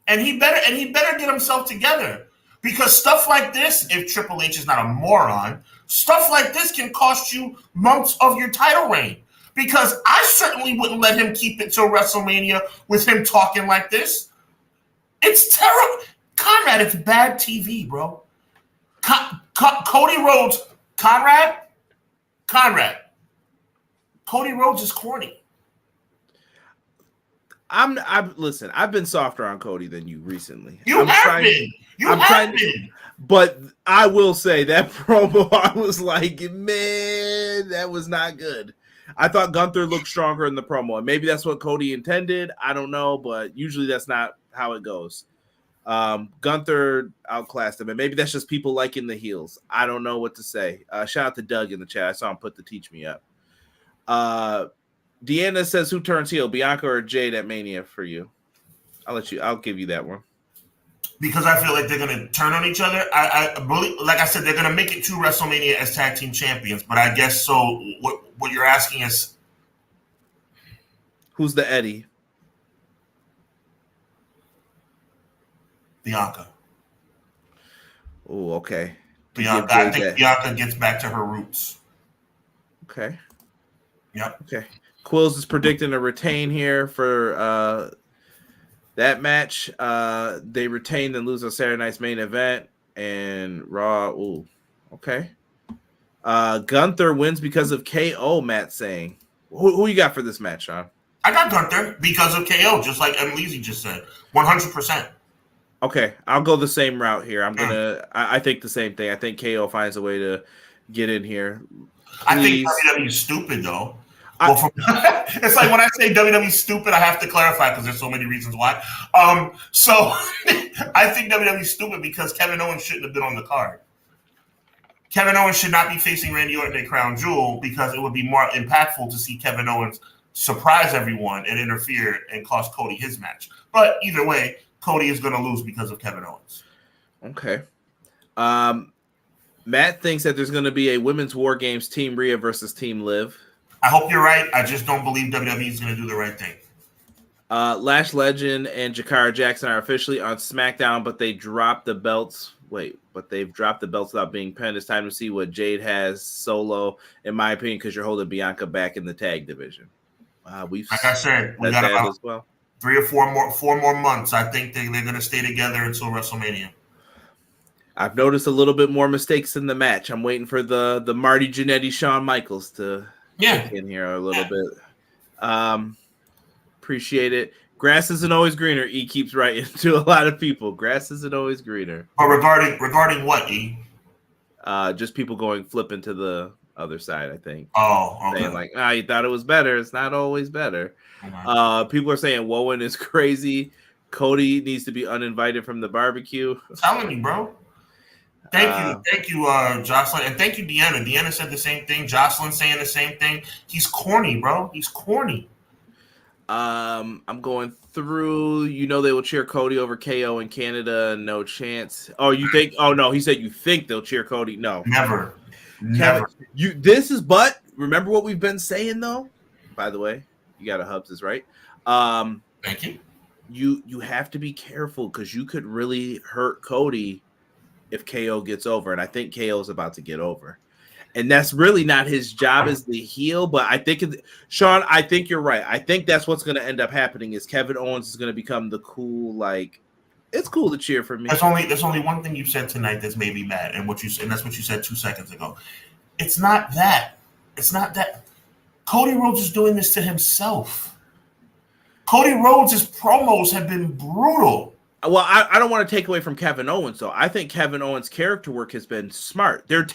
And he better get himself together, because stuff like this, if Triple H is not a moron, stuff like this can cost you months of your title reign. Because I certainly wouldn't let him keep it till WrestleMania with him talking like this. It's terrible. Conrad, it's bad TV, bro. Cody Rhodes, Conrad. Cody Rhodes is corny. Listen, I've been softer on Cody than you recently. You have been. But I will say that promo, I was like, man, that was not good. I thought Gunther looked stronger in the promo, and maybe that's what Cody intended. I don't know, but usually that's not how it goes. Gunther outclassed him, and maybe that's just people liking the heels. I don't know what to say. Shout out to Doug in the chat. I saw him put the teach me up. Deanna says, who turns heel, Bianca or Jade at Mania for you? I'll give you that one. Because I feel like they're going to turn on each other. I believe, like I said, they're going to make it to WrestleMania as tag team champions. But I guess so. What you're asking is, who's the Eddie? Bianca. Oh, okay. Bianca. I think Bianca gets back to her roots. Okay. Yep. Okay. Quills is predicting a retain here for that match. They retain and lose on Saturday night's main event and Raw. Ooh, okay. Gunther wins because of KO. Matt saying, who you got for this match, Sean? I got Gunther because of KO, just like Emleezy just said, 100%. Okay, I'll go the same route here. I think the same thing. I think KO finds a way to get in here. Please. I think WWE is stupid though. It's like when I say WWE stupid, I have to clarify because there's so many reasons why. So I think WWE is stupid because Kevin Owens shouldn't have been on the card. Kevin Owens should not be facing Randy Orton at Crown Jewel because it would be more impactful to see Kevin Owens surprise everyone and interfere and cost Cody his match. But either way, Cody is going to lose because of Kevin Owens. Okay. Matt thinks that there's going to be a Women's War Games Team Rhea versus Team Liv. I hope you're right. I just don't believe WWE is going to do the right thing. Lash Legend and Jakara Jackson are officially on SmackDown, but they dropped the belts. They've dropped the belts without being pinned. It's time to see what Jade has solo, in my opinion, because you're holding Bianca back in the tag division. Like I said, we got about 3 or 4 more months. I think they're going to stay together until WrestleMania. I've noticed a little bit more mistakes in the match. I'm waiting for the Marty Jannetty, Shawn Michaels to get in here a little bit. Appreciate it. Grass isn't always greener. E keeps writing to a lot of people. Grass isn't always greener. Oh, regarding what, E? Just people going flipping to the other side, I think. Oh, okay. Saying like, you thought it was better. It's not always better. Okay. People are saying Wowen is crazy. Cody needs to be uninvited from the barbecue. I'm telling you, bro. Thank you, Jocelyn, and thank you, Deanna. Deanna said the same thing. Jocelyn saying the same thing. He's corny, bro. He's corny. I'm going through. They will cheer Cody over KO in Canada. No chance. Oh, you think? Oh no, he said you think they'll cheer Cody. No, never. But remember what we've been saying though. By the way, you got a Hubs is right. Thank you. You have to be careful because you could really hurt Cody if KO gets over, and I think KO is about to get over. And that's really not his job as the heel, but I think, Sean, I think you're right. I think that's what's going to end up happening is Kevin Owens is going to become the cool, like, it's cool to cheer for me. There's only one thing you said tonight that's made me mad, and that's what you said 2 seconds ago. It's not that. Cody Rhodes is doing this to himself. Cody Rhodes' promos have been brutal. Well, I don't want to take away from Kevin Owens, though. I think Kevin Owens' character work has been smart. They're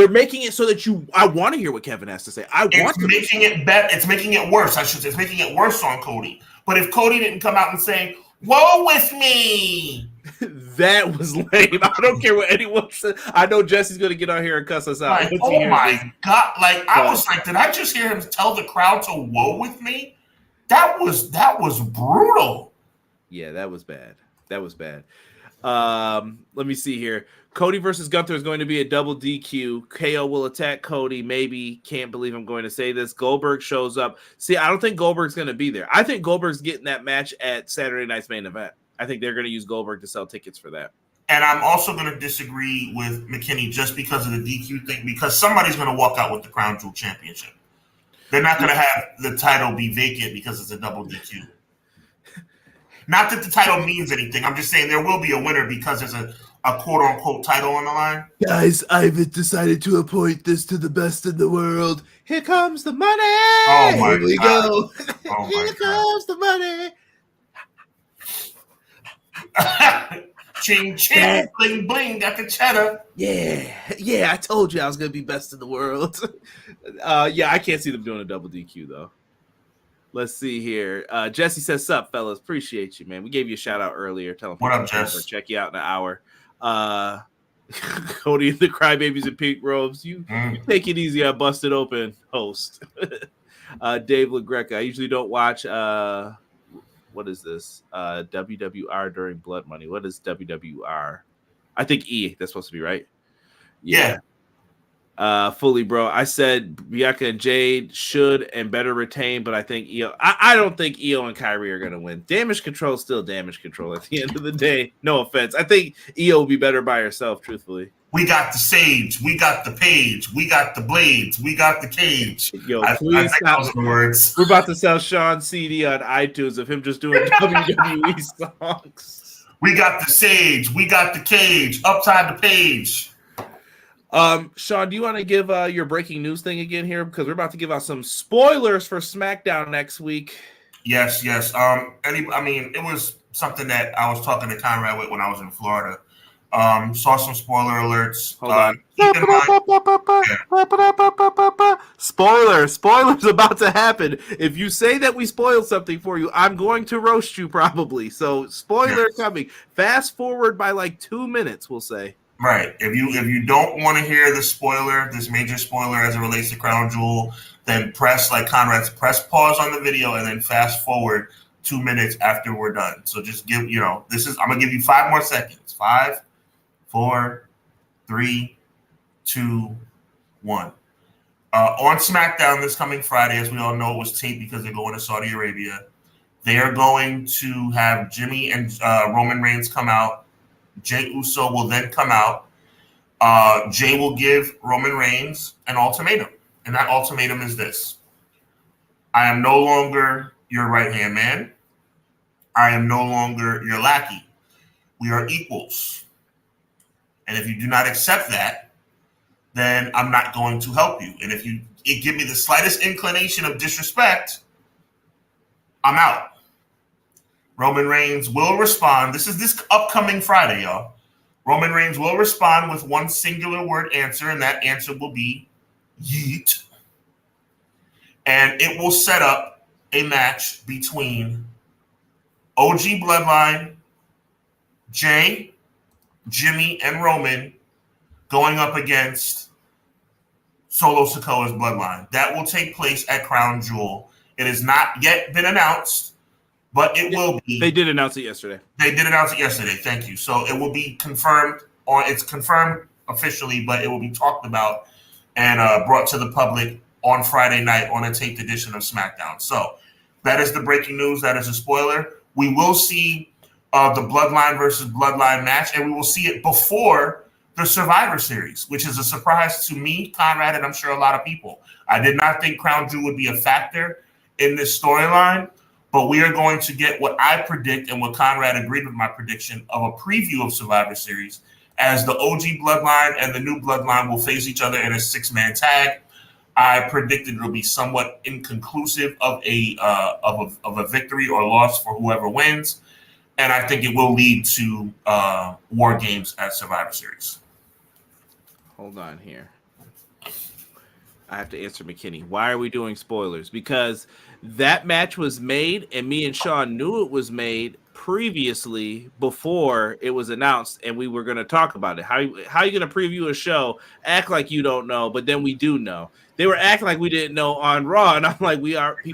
making it so that I want to hear what Kevin has to say. It's making it worse. It's making it worse on Cody. But if Cody didn't come out and say, "Woe with me," that was lame. I don't care what anyone says. I know Jesse's going to get on here and cuss us out. Like, oh my God! I was like, did I just hear him tell the crowd to "Woe with me"? That was brutal. Yeah, that was bad. Let me see here. Cody versus Gunther is going to be a double DQ. KO will attack Cody. Maybe. Can't believe I'm going to say this. Goldberg shows up. See, I don't think Goldberg's going to be there. I think Goldberg's getting that match at Saturday night's main event. I think they're going to use Goldberg to sell tickets for that. And I'm also going to disagree with McKinney just because of the DQ thing, because somebody's going to walk out with the Crown Jewel Championship. They're not going to have the title be vacant because it's a double DQ. Not that the title means anything. I'm just saying there will be a winner because there's a quote-unquote title on the line. Guys, I've decided to appoint this to the best in the world. Here comes the money. Oh my Here we God. go. Oh Here comes the money. Ching ching, bling bling, got the cheddar. Yeah, I told you I was gonna be best in the world. Yeah, I can't see them doing a double DQ though. Let's see here. Jesse says, "Sup, fellas? Appreciate you, man. We gave you a shout out earlier. Tell them What up, Jess? check you out in an hour." Cody and the Crybabies in pink robes. You take it easy. I busted open. Host. Dave LaGreca. I usually don't watch. What is this? WWR during Blood Money. What is WWR? I think E. That's supposed to be right. Yeah. Fully, bro. I said Bianca and Jade should and better retain, but I think Io. I don't think Io and Kyrie are gonna win. Damage control is still damage control at the end of the day. No offense. I think Io will be better by herself, truthfully. We got the sage, we got the page, we got the blades, we got the cage. Yo, I please think stop. those are the words. We're about to sell Sean's CD on iTunes of him just doing WWE songs. We got the sage, we got the cage, upside the page. Sean, do you want to give your breaking news thing again here? Because we're about to give out some spoilers for SmackDown next week. Yes. It was something that I was talking to Conrad with when I was in Florida. Saw some spoiler alerts. Hold on. Keep in mind, Spoilers about to happen. If you say that we spoiled something for you, I'm going to roast you probably. So spoiler coming. Fast forward by like 2 minutes, we'll say. Right. If you don't want to hear the spoiler, this major spoiler as it relates to Crown Jewel, then press press pause on the video and then fast forward 2 minutes after we're done. So just I'm gonna give you 5 more seconds. 5, 4, 3, 2, 1. On SmackDown this coming Friday, as we all know, it was taped because they're going to Saudi Arabia. They are going to have Jimmy and Roman Reigns come out. Jey Uso will then come out. Jey will give Roman Reigns an ultimatum. And that ultimatum is this. I am no longer your right-hand man. I am no longer your lackey. We are equals. And if you do not accept that, then I'm not going to help you. And if you give me the slightest inclination of disrespect, I'm out. Roman Reigns will respond. This is this upcoming Friday, y'all. Roman Reigns will respond with one singular word answer, and that answer will be yeet. And it will set up a match between OG Bloodline, Jey, Jimmy, and Roman going up against Solo Sikoa's Bloodline. That will take place at Crown Jewel. It has not yet been announced, but it will be. They did announce it yesterday. Thank you. So it will be confirmed, or it's confirmed officially, but it will be talked about and brought to the public on Friday night on a taped edition of SmackDown. So that is the breaking news. That is a spoiler. We will see the Bloodline versus Bloodline match, and we will see it before the Survivor Series, which is a surprise to me, Conrad, and I'm sure a lot of people. I did not think Crown Jewel would be a factor in this storyline. But we are going to get what I predict and what Conrad agreed with my prediction of a preview of Survivor Series as the OG Bloodline and the new Bloodline will face each other in a 6-man tag. I predicted it'll be somewhat inconclusive of a victory or loss for whoever wins. And I think it will lead to War Games at Survivor Series. Hold on here. I have to answer McKinney. Why are we doing spoilers? Because that match was made, and me and Sean knew it was made previously before it was announced, and we were going to talk about it. How are you going to preview a show, act like you don't know, but then we do know? They were acting like we didn't know on Raw, and I'm like, we already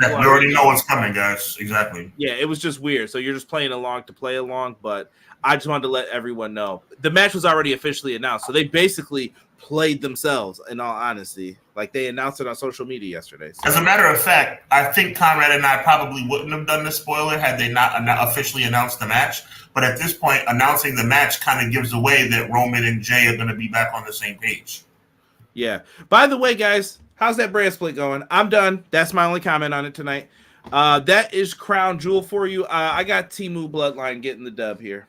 know what's coming, guys. Exactly. Yeah, it was just weird. So you're just playing along to play along, but I just wanted to let everyone know. The match was already officially announced, so they basically played themselves, in all honesty. Like, they announced it on social media yesterday. So. As a matter of fact, I think Conrad and I probably wouldn't have done the spoiler had they not officially announced the match. But at this point, announcing the match kind of gives away that Roman and Jey are going to be back on the same page. Yeah. By the way, guys, how's that brand split going? I'm done. That's my only comment on it tonight. That is Crown Jewel for you. I got Temu Bloodline getting the dub here.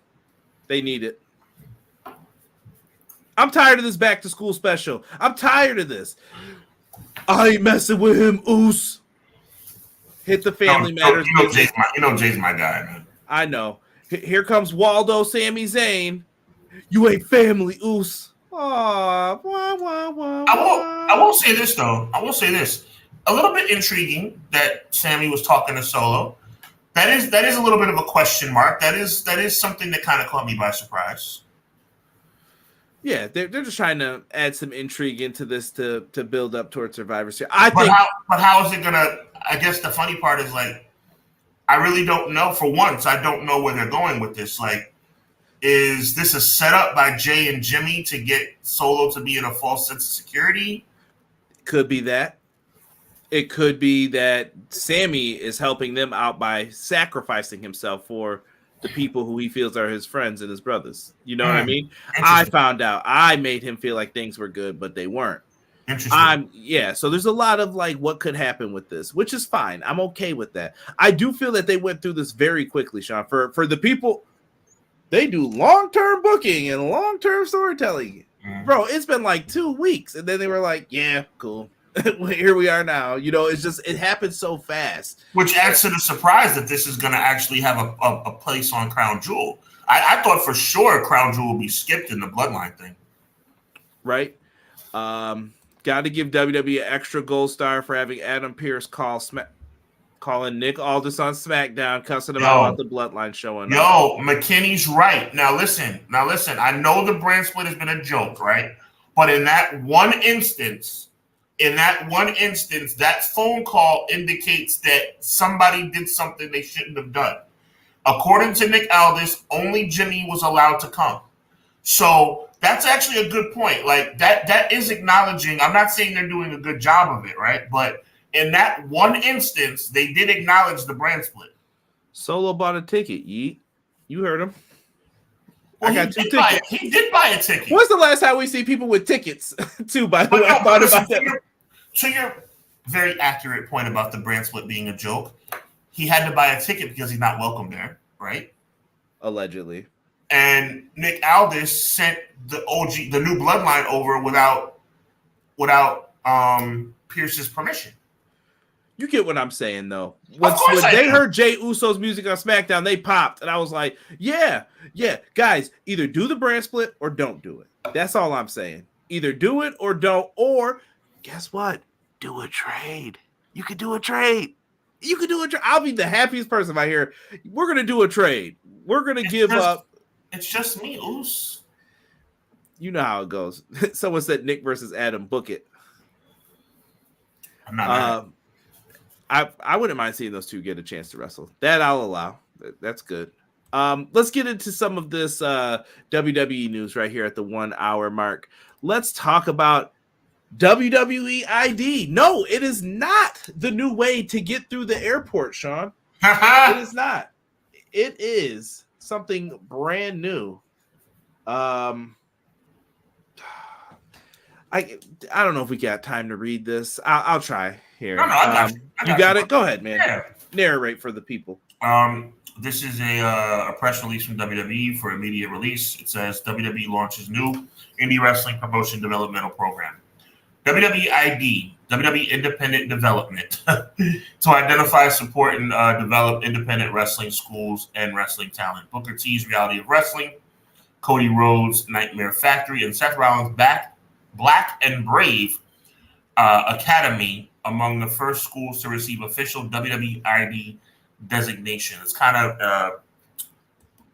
They need it. I'm tired of this back to school special. I'm tired of this. I ain't messing with him, Oos. Hit the Family Matters music. Jay's my guy, man. I know. Here comes Waldo, Sami Zayn. You ain't family, Oos. I won't say this though. I will say this. A little bit intriguing that Sami was talking to Solo. That is a little bit of a question mark. That is something that kind of caught me by surprise. Yeah, they're just trying to add some intrigue into this to build up towards Survivor Series. But how is it gonna? I guess the funny part is like, I really don't know. For once, I don't know where they're going with this. Like, is this a setup by Jay and Jimmy to get Solo to be in a false sense of security? Could be that. It could be that Sami is helping them out by sacrificing himself for the people who he feels are his friends and his brothers. You know what I mean? I found out. I made him feel like things were good, but they weren't. Interesting. So there's a lot of like what could happen with this, which is fine. I'm okay with that. I do feel that they went through this very quickly, Sean. For the people, they do long-term booking and long-term storytelling. Bro, it's been like 2 weeks, and then they were like, yeah, cool. Here we are now. You know, it's just, it happens so fast. Which adds to the surprise that this is going to actually have a place on Crown Jewel. I thought for sure Crown Jewel will be skipped in the Bloodline thing. Right? Got to give WWE an extra gold star for having Adam Pearce calling Nick Aldis on SmackDown, cussing him out about the Bloodline showing up. McKinney's right. Now listen. I know the brand split has been a joke, right? But in that one instance, that phone call indicates that somebody did something they shouldn't have done. According to Nick Aldis, only Jimmy was allowed to come. So that's actually a good point. Like that is acknowledging. I'm not saying they're doing a good job of it, right? But in that one instance, they did acknowledge the brand split. Solo bought a ticket. Yeet. You heard him. Well, I got 2 tickets. He did buy a ticket. When's the last time we see people with tickets? Too, by the way. To your very accurate point about the brand split being a joke, he had to buy a ticket because he's not welcome there, right? Allegedly. And Nick Aldis sent the new Bloodline over without Pierce's permission. You get what I'm saying, though. When they heard Jey Uso's music on SmackDown, they popped, and I was like, yeah, guys, either do the brand split or don't do it. That's all I'm saying. Either do it or don't, or guess what? Do a trade. You could do a trade. I'll be the happiest person if I hear, we're going to do a trade. We're going to give up. It's just me, Oos. You know how it goes. Someone said Nick versus Adam, book it. I'm not I wouldn't mind seeing those two get a chance to wrestle. That I'll allow. That's good. Let's get into some of this WWE news right here at the 1 hour mark. Let's talk about WWE ID. No, it is not the new way to get through the airport, Sean. It is not. It is something brand new. I don't know if we got time to read this. I'll try here. No, I got it. Go ahead, man. Yeah. Narrate for the people. This is a press release from WWE for immediate release. It says WWE launches new indie wrestling promotion developmental program. WWE ID, WWE Independent Development, to identify, support, and develop independent wrestling schools and wrestling talent. Booker T's Reality of Wrestling, Cody Rhodes' Nightmare Factory, and Seth Rollins' Black and Brave Academy among the first schools to receive official WWE ID designation. It's kind of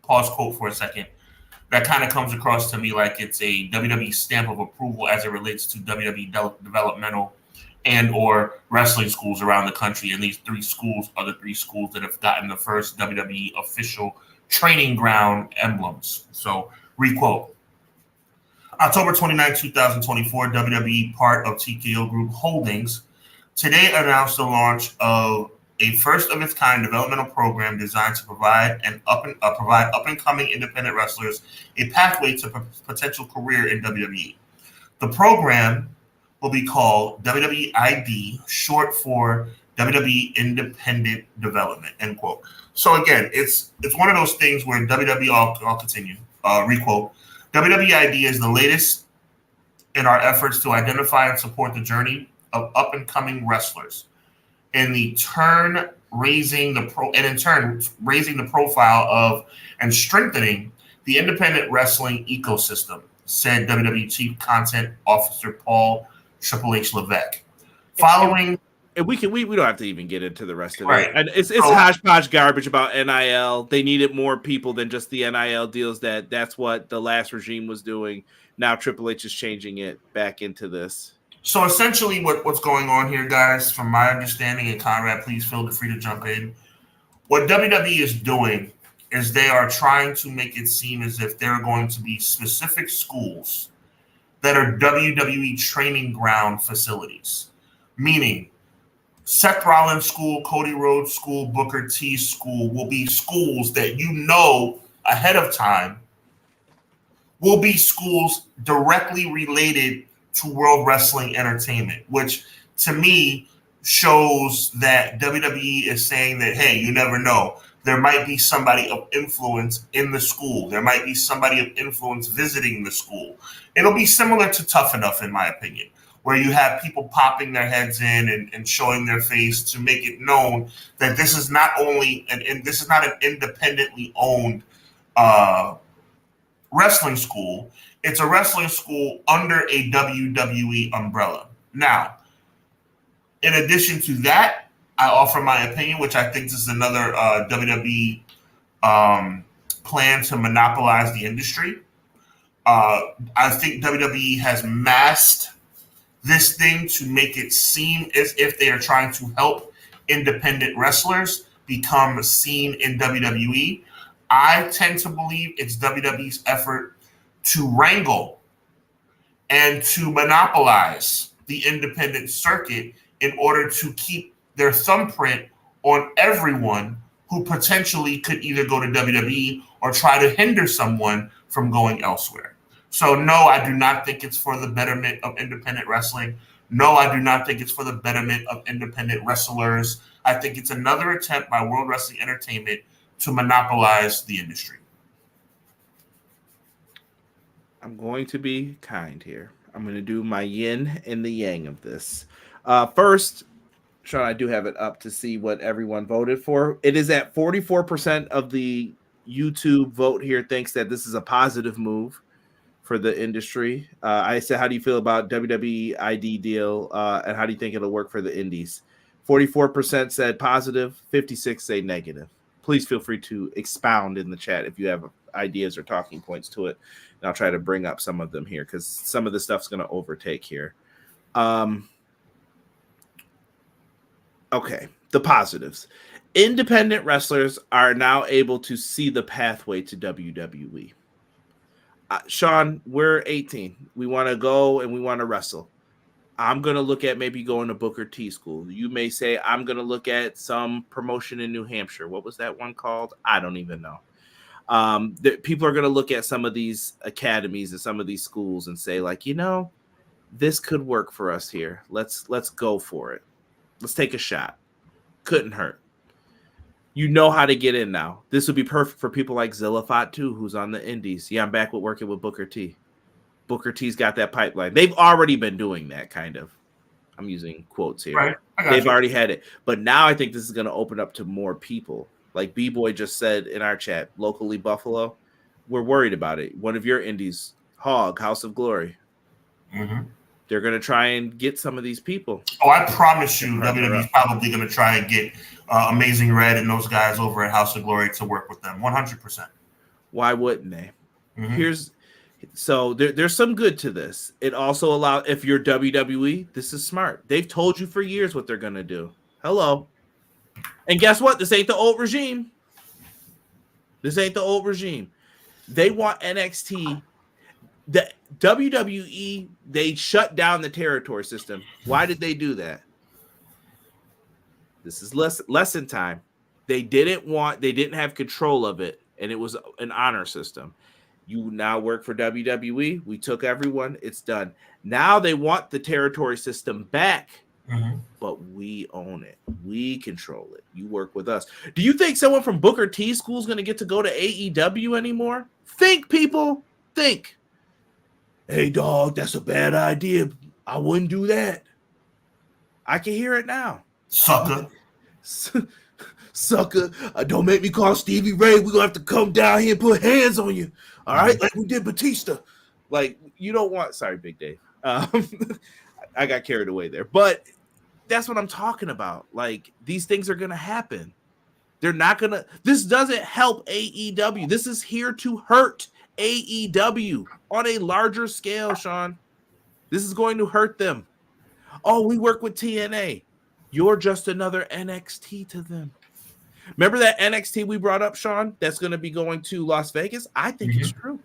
pause quote for a second. That kind of comes across to me like it's a WWE stamp of approval as it relates to WWE developmental and or wrestling schools around the country. And these 3 schools are the 3 schools that have gotten the first WWE official training ground emblems. So, requote. October 29, 2024, WWE, part of TKO Group Holdings, today announced the launch of a first-of-its-kind developmental program designed to provide up-and-coming independent wrestlers a pathway to potential career in WWE. The program will be called WWE ID, short for WWE Independent Development, end quote. So again, it's one of those things where WWE, I'll continue, requote, WWE ID is the latest in our efforts to identify and support the journey of up-and-coming wrestlers, and in turn raising the profile of and strengthening the independent wrestling ecosystem, said WWE Chief Content Officer Paul Triple H Levesque. Following, and we don't have to even get into the rest of right. it. And it's hodgepodge garbage about NIL. They needed more people than just the NIL deals. That's what the last regime was doing. Now Triple H is changing it back into this. So essentially what's going on here, guys, from my understanding, and Conrad, please feel free to jump in. What WWE is doing is they are trying to make it seem as if there are going to be specific schools that are WWE training ground facilities, meaning Seth Rollins School, Cody Rhodes School, Booker T School will be schools that you know ahead of time will be schools directly related to World Wrestling Entertainment, which to me shows that WWE is saying that, hey, you never know. There might be somebody of influence in the school. There might be somebody of influence visiting the school. It'll be similar to Tough Enough, in my opinion, where you have people popping their heads in and showing their face to make it known that this is not only this is not an independently owned wrestling school. It's a wrestling school under a WWE umbrella. Now, in addition to that, I offer my opinion, which I think this is another WWE plan to monopolize the industry. I think WWE has masked this thing to make it seem as if they are trying to help independent wrestlers become seen in WWE. I tend to believe it's WWE's effort to wrangle and to monopolize the independent circuit in order to keep their thumbprint on everyone who potentially could either go to WWE or try to hinder someone from going elsewhere. So no, I do not think it's for the betterment of independent wrestling. No, I do not think it's for the betterment of independent wrestlers. I think it's another attempt by World Wrestling Entertainment to monopolize the industry. I'm going to be kind here. I'm going to do my yin and the yang of this. First, Sean, I do have it up to see what everyone voted for. It is at 44% of the YouTube vote here thinks that this is a positive move for the industry. I said, how do you feel about WWE ID deal, and how do you think it'll work for the indies? 44% said positive, 56% say negative. Please feel free to expound in the chat if you have ideas or talking points to it. And I'll try to bring up some of them here because some of the stuff's going to overtake here. Okay, the positives. Independent wrestlers are now able to see the pathway to WWE. Sean, we're 18. We want to go and we want to wrestle. I'm going to look at maybe going to Booker T school. You may say, I'm going to look at some promotion in New Hampshire. What was that one called? I don't even know. People are going to look at some of these academies and some of these schools and say, like, you know, this could work for us here. Let's go for it. Let's take a shot. Couldn't hurt. You know how to get in now. This would be perfect for people like Zillafat too, who's on the indies. Yeah, I'm back with working with Booker T. Booker T's got that pipeline. They've already been doing that, kind of. I'm using quotes here. Right. They've already had it. But now I think this is going to open up to more people. Like B-Boy just said in our chat, locally Buffalo, we're worried about it. One of your indies, Hog, House of Glory. Mm-hmm. They're going to try and get some of these people. Oh, I promise you, WWE's probably going to try and get Amazing Red and those guys over at House of Glory to work with them. 100%. Why wouldn't they? Mm-hmm. So there's some good to this. It also allows, if you're WWE, this is smart. They've told you for years what they're going to do. Hello. And guess what? This ain't the old regime. This ain't the old regime. They want NXT. The WWE, they shut down the territory system. Why did they do that? This is lesson time. They didn't have control of it, and it was an honor system. You now work for WWE. We took everyone. It's done. Now they want the territory system back, but we own it. We control it. You work with us. Do you think someone from Booker T school is going to get to go to AEW anymore? Think, people. Think. Hey, dog, that's a bad idea. I wouldn't do that. I can hear it now. Sucker. Sucker, don't make me call Stevie Ray. We're going to have to come down here and put hands on you. All right? Like we did Batista. Like, you don't want... Sorry, Big Dave. I got carried away there. But that's what I'm talking about. Like, these things are going to happen. They're not going to... This doesn't help AEW. This is here to hurt AEW on a larger scale, Sean. This is going to hurt them. Oh, we work with TNA. You're just another NXT to them. Remember that NXT we brought up, Sean? That's going to be going to Las Vegas. I think it's true.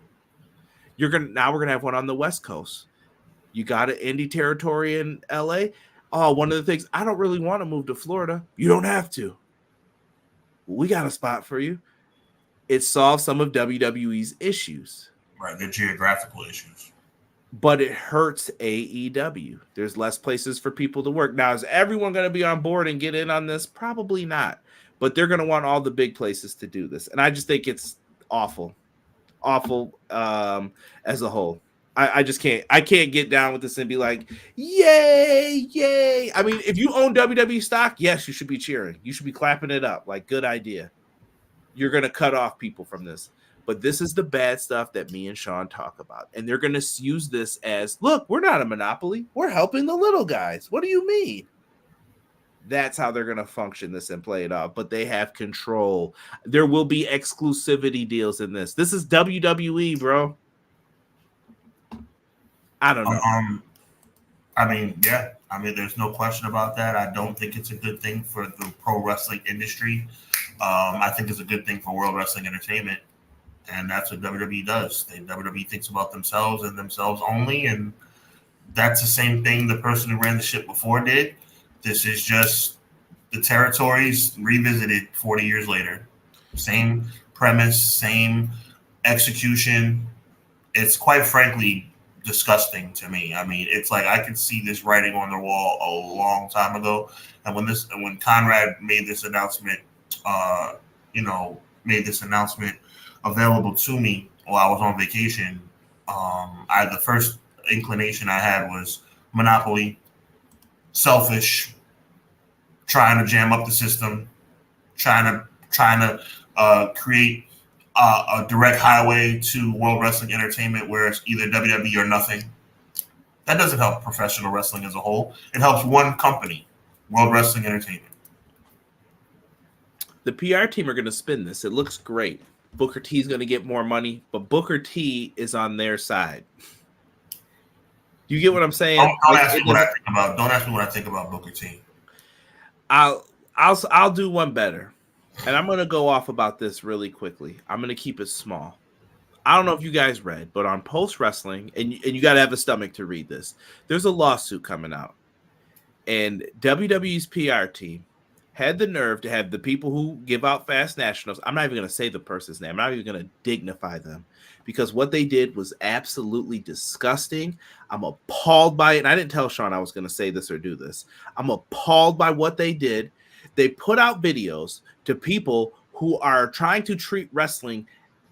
We're going to have one on the West Coast. You got an indie territory in LA. Oh, one of the things, I don't really want to move to Florida. You don't have to. We got a spot for you. It solves some of WWE's issues. Right, their geographical issues. But it hurts AEW. There's less places for people to work. Now, is everyone going to be on board and get in on this? Probably not. But they're going to want all the big places to do this. And I just think it's awful. Awful as a whole. I just can't. I can't get down with this and be like, yay, yay. I mean, if you own WWE stock, yes, you should be cheering. You should be clapping it up. Like, good idea. You're going to cut off people from this. But this is the bad stuff that me and Sean talk about. And they're going to use this as, look, we're not a monopoly. We're helping the little guys. What do you mean? That's how they're going to function this and play it off. But they have control. There will be exclusivity deals in this. This is WWE, bro. I don't know. I mean, yeah. I mean, there's no question about that. I don't think it's a good thing for the pro wrestling industry. I think it's a good thing for World Wrestling Entertainment. And that's what WWE does. WWE thinks about themselves and themselves only. And that's the same thing the person who ran the ship before did. This is just the territories revisited 40 years later. Same premise, same execution. It's quite frankly disgusting to me. I mean, it's like I could see this writing on the wall a long time ago. And when Conrad made this announcement, available to me while I was on vacation, the first inclination I had was monopoly, selfish, trying to jam up the system, trying to create a direct highway to World Wrestling Entertainment where it's either WWE or nothing. That doesn't help professional wrestling as a whole. It helps one company, World Wrestling Entertainment. The PR team are going to spin this. It looks great. Booker T is going to get more money, but Booker T is on their side. You get what I'm saying? Don't ask me what I think about. Don't ask me what I think about Booker T. I'll do one better, and I'm going to go off about this really quickly. I'm going to keep it small. I don't know if you guys read, but on Post Wrestling, and you got to have a stomach to read this. There's a lawsuit coming out, and WWE's PR team had the nerve to have the people who give out fast nationals. I'm not even going to say the person's name. I'm not even going to dignify them because what they did was absolutely disgusting. I'm appalled by it. And I didn't tell Sean I was going to say this or do this. I'm appalled by what they did. They put out videos to people who are trying to treat wrestling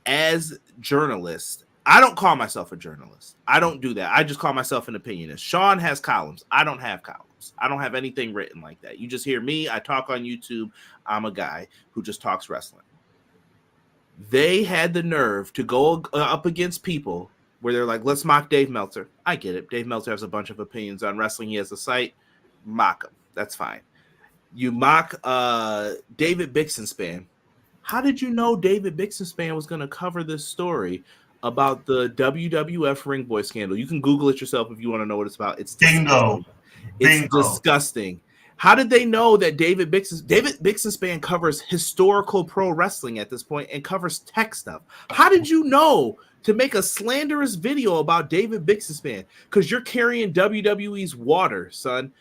as journalists. I don't call myself a journalist. I don't do that. I just call myself an opinionist. Sean has columns. I don't have columns. I don't have anything written like that. You just hear me. I talk on YouTube. I'm a guy who just talks wrestling. They had the nerve to go up against people where they're like, let's mock Dave Meltzer. I get it. Dave Meltzer has a bunch of opinions on wrestling. He has a site. Mock him. That's fine. You mock David Bixenspan. How did you know David Bixenspan was going to cover this story about the WWF Ring Boy scandal? You can Google it yourself if you want to know what it's about. It's Bingo. It's disgusting. How did they know that David Bixenspan covers historical pro wrestling at this point and covers tech stuff? How did you know to make a slanderous video about David Bixenspan? Because you're carrying WWE's water, son.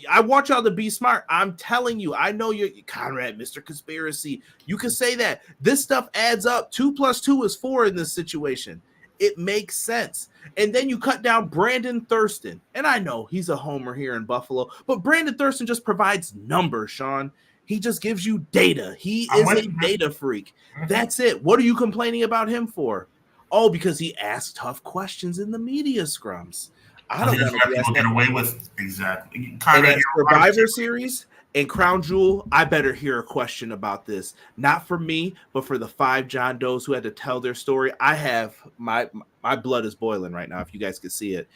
I want y'all to be smart. I'm telling you, I know you're Conrad, Mr. Conspiracy. You can say that. This stuff adds up. 2 + 2 is 4 in this situation. It makes sense. And then you cut down Brandon Thurston. And I know he's a homer here in Buffalo, but Brandon Thurston just provides numbers, Sean. He just gives you data. He is a data freak. That's it. What are you complaining about him for? Oh, because he asked tough questions in the media scrums. I don't want to be asked get away with exactly. And at Survivor Series and Crown Jewel, I better hear a question about this. Not for me, but for the 5 John Does who had to tell their story. I have my blood is boiling right now. If you guys could see it,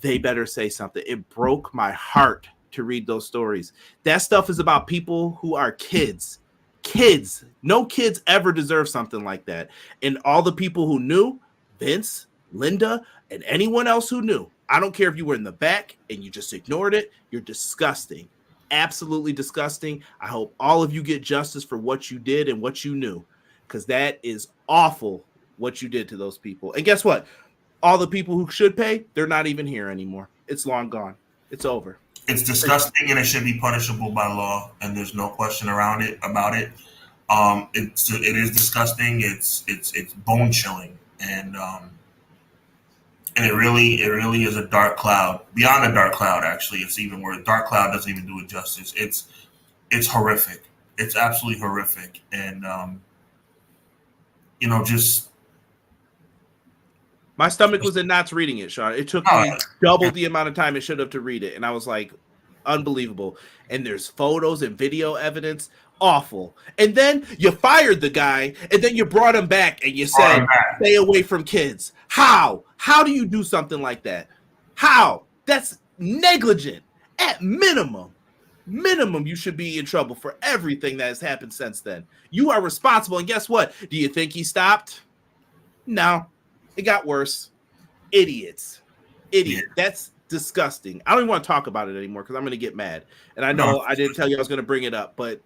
they better say something. It broke my heart to read those stories. That stuff is about people who are kids. Kids. No kids ever deserve something like that. And all the people who knew, Vince, Linda, and anyone else who knew, I don't care if you were in the back and you just ignored it. You're disgusting. Absolutely disgusting. I hope all of you get justice for what you did and what you knew, because that is awful what you did to those people. And guess what? All the people who should pay, they're not even here anymore. It's long gone. It's over. It's disgusting and it should be punishable by law, and there's no question about it. It is disgusting. It's bone chilling, and it really is a dark cloud. Beyond a dark cloud, actually, it's even worse. Dark cloud doesn't even do it justice. It's horrific. It's absolutely horrific, and just. My stomach was in knots reading it, Sean. It took me double the amount of time it should have to read it, and I was like, unbelievable. And there's photos and video evidence. Awful. And then you fired the guy, and then you brought him back, and you said, stay away from kids. How? How do you do something like that? How? That's negligent. At minimum, you should be in trouble for everything that has happened since then. You are responsible, and guess what? Do you think he stopped? No. It got worse. Idiots. Idiot. Yeah. That's disgusting. I don't even want to talk about it anymore because I'm going to get mad. And I know I didn't tell you I was going to bring it up, but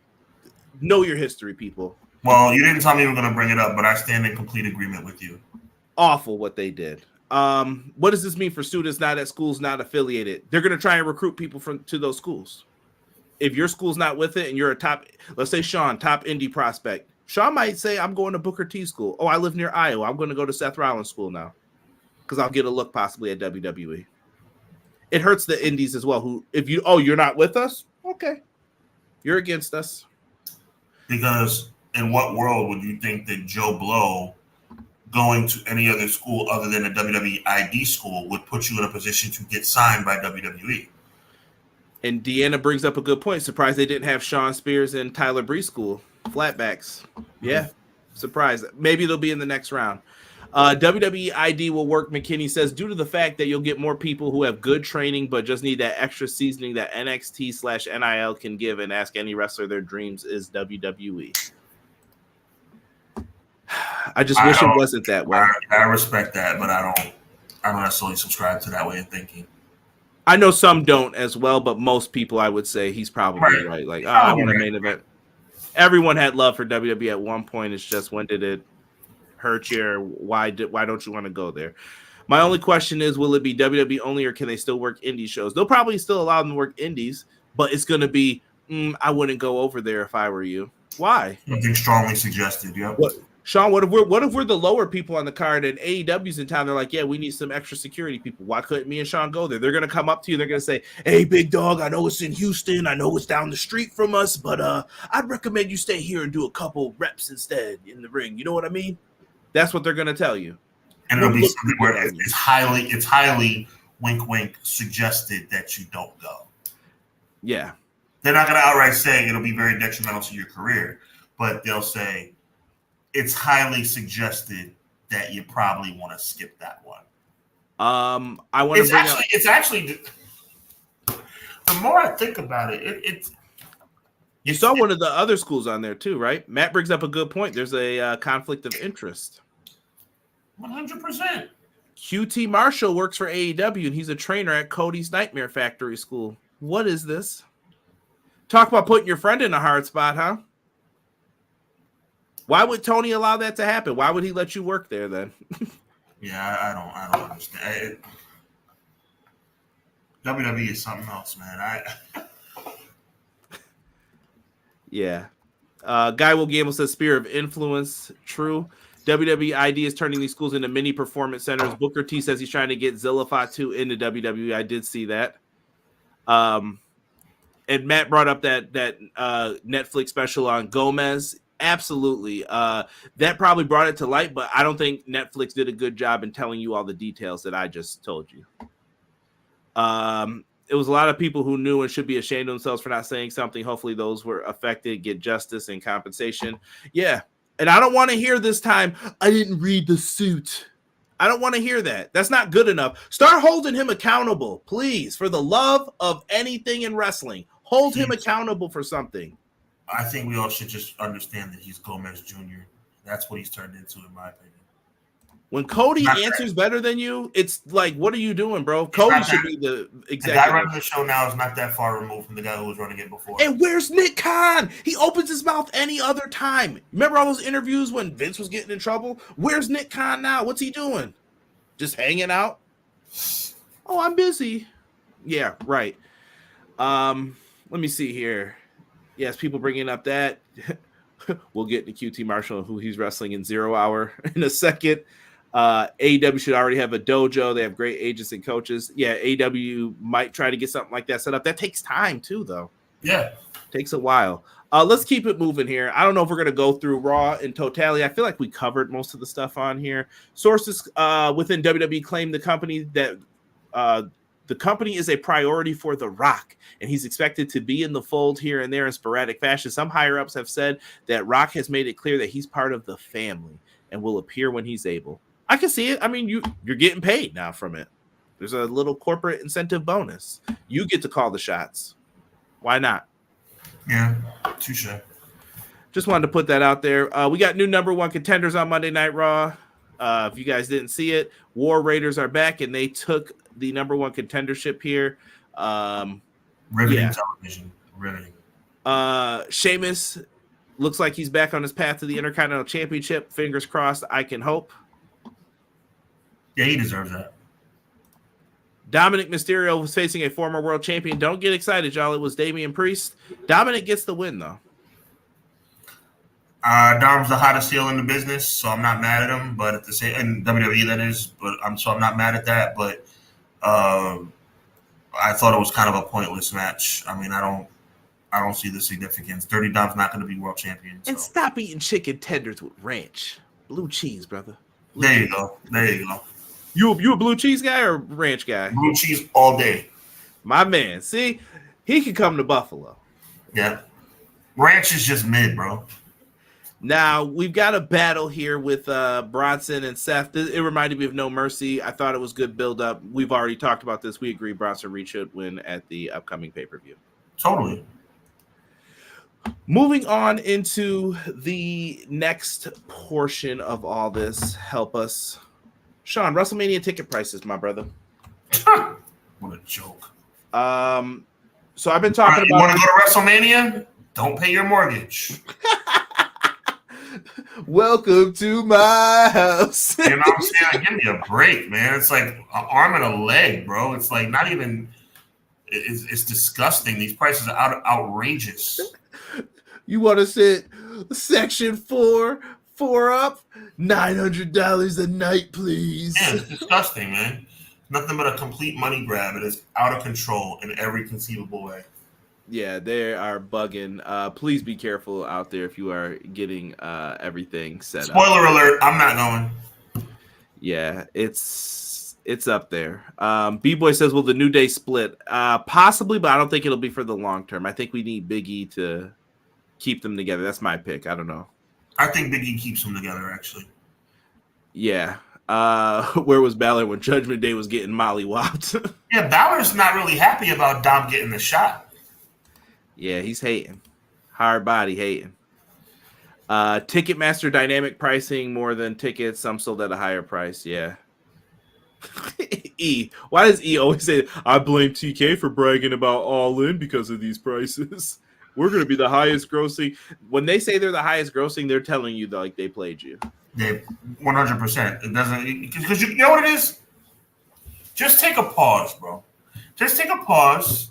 know your history, people. Well, you didn't tell me you were going to bring it up, but I stand in complete agreement with you. Awful what they did. What does this mean for students not at schools not affiliated? They're going to try and recruit people to those schools. If your school's not with it and you're a top, let's say Sean, top indie prospect, Sean might say, I'm going to Booker T school. Oh, I live near Iowa. I'm going to go to Seth Rollins school now because I'll get a look possibly at WWE. It hurts the indies as well. You're not with us? Okay. You're against us. Because in what world would you think that Joe Blow going to any other school other than a WWE ID school would put you in a position to get signed by WWE? And Deanna brings up a good point. Surprised they didn't have Sean Spears and Tyler Bree school. Flatbacks. Yeah. Surprised. Maybe they'll be in the next round. WWE ID will work, McKinney says, due to the fact that you'll get more people who have good training but just need that extra seasoning that NXT/NIL can give, and ask any wrestler their dreams is WWE. I just wish it wasn't that way. I respect that, but I don't necessarily subscribe to that way of thinking. I know some don't as well, but most people, I would say he's probably right. Like, I want a main event. Everyone had love for WWE at one point. It's just, when did it hurt you? Or why don't you want to go there? My only question is, will it be WWE only, or can they still work indie shows? They'll probably still allow them to work indies, but it's going to be, I wouldn't go over there if I were you. Why? Something strongly suggested. Yeah. Sean, what if we're the lower people on the card and AEW's in town? They're like, yeah, we need some extra security people. Why couldn't me and Sean go there? They're going to come up to you. They're going to say, hey, big dog, I know it's in Houston. I know it's down the street from us, but I'd recommend you stay here and do a couple reps instead in the ring. You know what I mean? That's what they're going to tell you. And it'll be something where it's highly wink, wink suggested that you don't go. Yeah. They're not going to outright say it'll be very detrimental to your career, but they'll say, it's highly suggested that you probably want to skip that one. I want to bring up. It's actually, the more I think about it, you saw one of the other schools on there too, right? Matt brings up a good point. There's a conflict of interest. 100%. QT Marshall works for AEW, and he's a trainer at Cody's Nightmare Factory School. What is this? Talk about putting your friend in a hard spot, huh? Why would Tony allow that to happen? Why would he let you work there then? Yeah, I don't understand. WWE is something else, man. Yeah. Guy Will Gamble says Spear of Influence. True. WWE ID is turning these schools into mini performance centers. Booker T says he's trying to get Zilla Fatu into WWE. I did see that. And Matt brought up that Netflix special on Gomez. absolutely. That probably brought it to light, but I don't think Netflix did a good job in telling you all the details that I just told you. It was a lot of people who knew and should be ashamed of themselves for not saying something. Hopefully those were affected get justice and compensation. Yeah. And I don't want to hear this time, I didn't read the suit. I don't want to hear that. That's not good enough. Start holding him accountable, please, for the love of anything in wrestling. Hold him accountable for something. I think we all should just understand that he's Gomez Jr. That's what he's turned into, in my opinion. When Cody answers better than you, it's like, what are you doing, bro? Cody should be the executive. The guy running the show now is not that far removed from the guy who was running it before. And where's Nick Khan? He opens his mouth any other time. Remember all those interviews when Vince was getting in trouble? Where's Nick Khan now? What's he doing? Just hanging out? Oh, I'm busy. Yeah, right. Let me see here. Yes, people bringing up that. We'll get to QT Marshall and who he's wrestling in 0 Hour in a second. AEW should already have a dojo. They have great agents and coaches. Yeah, AEW might try to get something like that set up. That takes time too, though. Yeah, takes a while. Let's keep it moving here. I don't know if we're going to go through Raw in totality. I feel like we covered most of the stuff on here. Sources within WWE claim the company that the company is a priority for The Rock, and he's expected to be in the fold here and there in sporadic fashion. Some higher-ups have said that Rock has made it clear that he's part of the family and will appear when he's able. I can see it. I mean, you're getting paid now from it. There's a little corporate incentive bonus. You get to call the shots. Why not? Yeah, touche. Just wanted to put that out there. We got new number one contenders on Monday Night Raw. If you guys didn't see it, War Raiders are back, and they took the number one contendership here. Riveting television. Riveting. Sheamus looks like he's back on his path to the Intercontinental Championship. Fingers crossed, I can hope. Yeah, he deserves that. Dominic Mysterio was facing a former world champion. Don't get excited, y'all. It was Damian Priest. Dominic gets the win, though. Dom's the hottest heel in the business, so I'm not mad at him. But at the same, and WWE that is, but I'm not mad at that. But I thought it was kind of a pointless match. I mean, I don't see the significance. Dirty Dom's not going to be world champion. So. And stop eating chicken tenders with ranch, blue cheese, brother. There you go. You a blue cheese guy or ranch guy? Blue cheese all day. My man. See, he could come to Buffalo. Yeah. Ranch is just mid, bro. Now, we've got a battle here with Bronson and Seth. It reminded me of No Mercy. I thought it was good build-up. We've already talked about this. We agree Bronson Reed should win at the upcoming pay-per-view. Totally. Moving on into the next portion of all this. Help us. Sean, WrestleMania ticket prices, my brother. What a joke. So I've been talking about... You want to go to WrestleMania? Don't pay your mortgage. Welcome to my house. You know what I'm saying? Give me a break, man. It's like an arm and a leg, bro. It's like not even... It's disgusting. These prices are outrageous. You want to sit section 4 up? $900 a night, please. Yeah, it's disgusting, man. Nothing but a complete money grab. It is out of control in every conceivable way. Yeah, they are bugging. Please be careful out there if you are getting everything set up. Spoiler alert, I'm not going. Yeah, it's up there. B-Boy says, will the New Day split? Possibly, but I don't think it'll be for the long term. I think we need Big E to keep them together. That's my pick. I don't know. I think Big E keeps them together, actually. Yeah. Where was Balor when Judgment Day was getting mollywopped? Yeah, Balor's not really happy about Dom getting the shot. Yeah, he's hating. Hard body hating. Ticketmaster dynamic pricing more than tickets. Some sold at a higher price. Yeah. E. Why does E always say, I blame TK for bragging about All In because of these prices? We're going to be the highest grossing. When they say they're the highest grossing, they're telling you like they played you. They 100%. It doesn't, because you know what it is? Just take a pause, bro. Just take a pause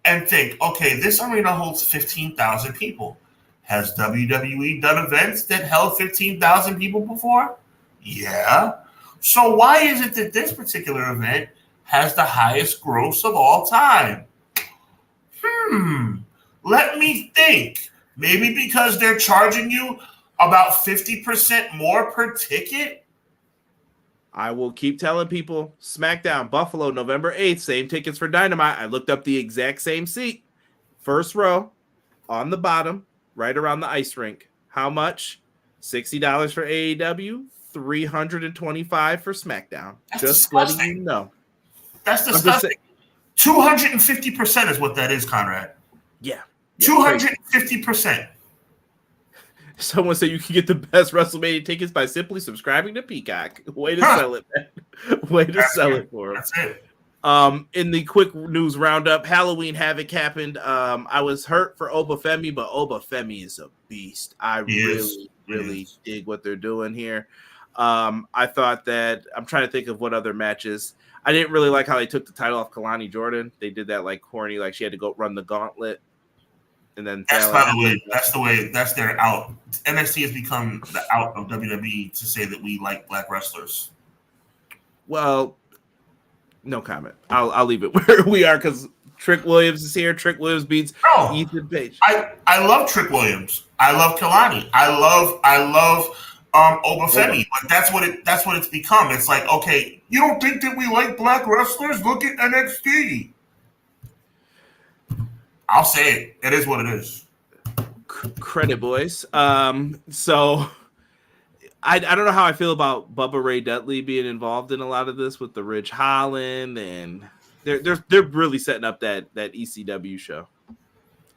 and think, okay, this arena holds 15,000 people. Has WWE done events that held 15,000 people before? Yeah. So why is it that this particular event has the highest gross of all time? Let me think. Maybe because they're charging you about 50% more per ticket. I will keep telling people, SmackDown, Buffalo, November 8th, same tickets for Dynamite. I looked up the exact same seat. First row, on the bottom, right around the ice rink. How much? $60 for AEW, $325 for SmackDown. That's just disgusting. Letting you know. That's disgusting. 250% is what that is, Conrad. Yeah. 250%. Someone said you can get the best WrestleMania tickets by simply subscribing to Peacock. Way to sell it, man. Way to sell it for them. That's it. In the quick news roundup, Halloween Havoc happened. I was hurt for Obafemi, but Obafemi is a beast. I really dig what they're doing here. I thought that I'm trying to think of what other matches. I didn't really like how they took the title off Kalani Jordan. They did that like corny, like she had to go run the gauntlet. And then that's their out. NXT has become the out of WWE to say that we like black wrestlers. Well, no comment. I'll leave it where we are because Trick Williams is here. Trick Williams beats Ethan Page. I love Trick Williams. I love Kalani. I love Obafemi. But that's what it's become. It's like, okay, you don't think that we like black wrestlers? Look at NXT. I'll say it. It is what it is. Credit, boys. So I don't know how I feel about Bubba Ray Dudley being involved in a lot of this with the Ridge Holland, and they're really setting up that ECW show.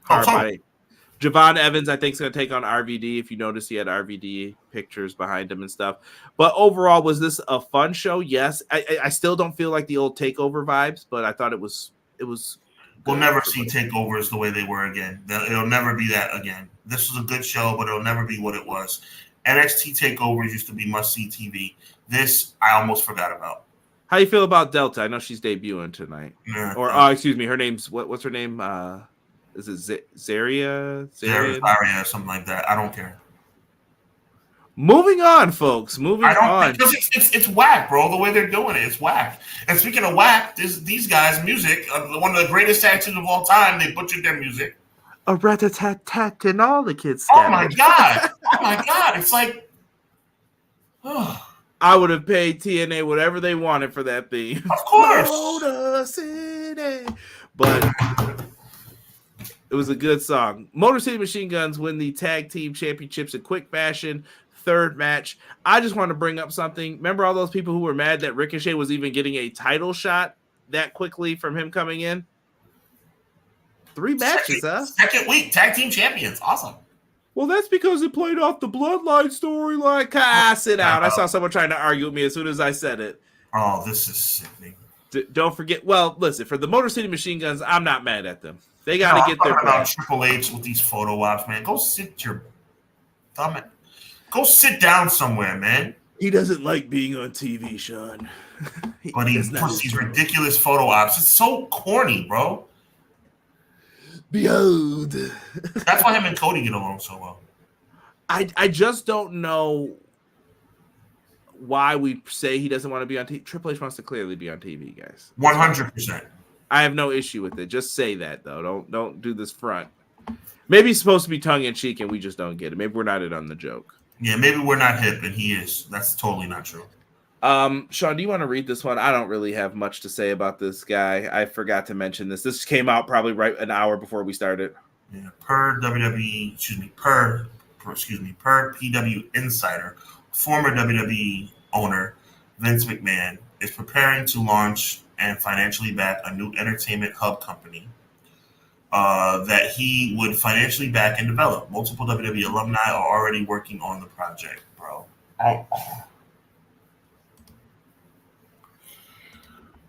Javon Evans, I think, is going to take on RVD. If you notice, he had RVD pictures behind him and stuff. But overall, was this a fun show? Yes. I still don't feel like the old TakeOver vibes, but I thought it was. We'll never see takeovers the way they were again. It'll never be that again. This was a good show, but it'll never be what it was. NXT takeovers used to be must-see TV. This, I almost forgot about. How you feel about Delta? I know she's debuting tonight. Yeah. Or, excuse me, her name's, what's her name? Is it Zaria? Zaria, something like that. I don't care. Moving on, folks. Because it's whack, bro. The way they're doing it, it's whack. And speaking of whack, these guys' music, one of the greatest tag teams of all time, they butchered their music. A rat-a-tat-tat and all the kids scattered. Oh my god! It's like, I would have paid TNA whatever they wanted for that theme. Of course, Motor City, but it was a good song. Motor City Machine Guns win the tag team championships in quick fashion. Third match. I just want to bring up something. Remember all those people who were mad that Ricochet was even getting a title shot that quickly from him coming in? 3 matches, Second week, tag team champions. Awesome. Well, that's because it played off the Bloodline storyline. Sit down. I saw someone trying to argue with me as soon as I said it. Oh, this is sickening. Don't forget. Well, listen, for the Motor City Machine Guns, I'm not mad at them. They got to get their about Triple H with these photo ops, man. Go sit your thumb. Go sit down somewhere, man. He doesn't like being on TV, Sean. But he puts these ridiculous photo ops. It's so corny, bro. Behold. That's why him and Cody get along so well. I just don't know why we say he doesn't want to be on TV. Triple H wants to clearly be on TV, guys. 100%. I have no issue with it. Just say that, though. Don't do this front. Maybe he's supposed to be tongue-in-cheek and we just don't get it. Maybe we're not in on the joke. Yeah, maybe we're not hip and he is. That's totally not true. Sean, do you want to read this one? I don't really have much to say about this guy. I forgot to mention this. This came out probably right an hour before we started. Yeah, per PW Insider, former WWE owner Vince McMahon is preparing to launch and financially back a new entertainment hub company that he would financially back and develop. Multiple WWE alumni are already working on the project, bro.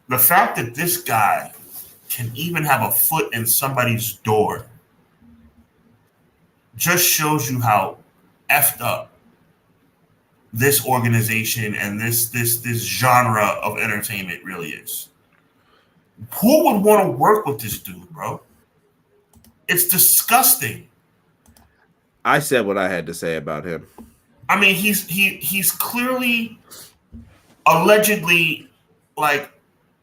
The fact that this guy can even have a foot in somebody's door just shows you how effed up this organization and this genre of entertainment really is. Who would want to work with this dude, bro? It's disgusting. I said what I had to say about him. I mean, he's clearly, allegedly, like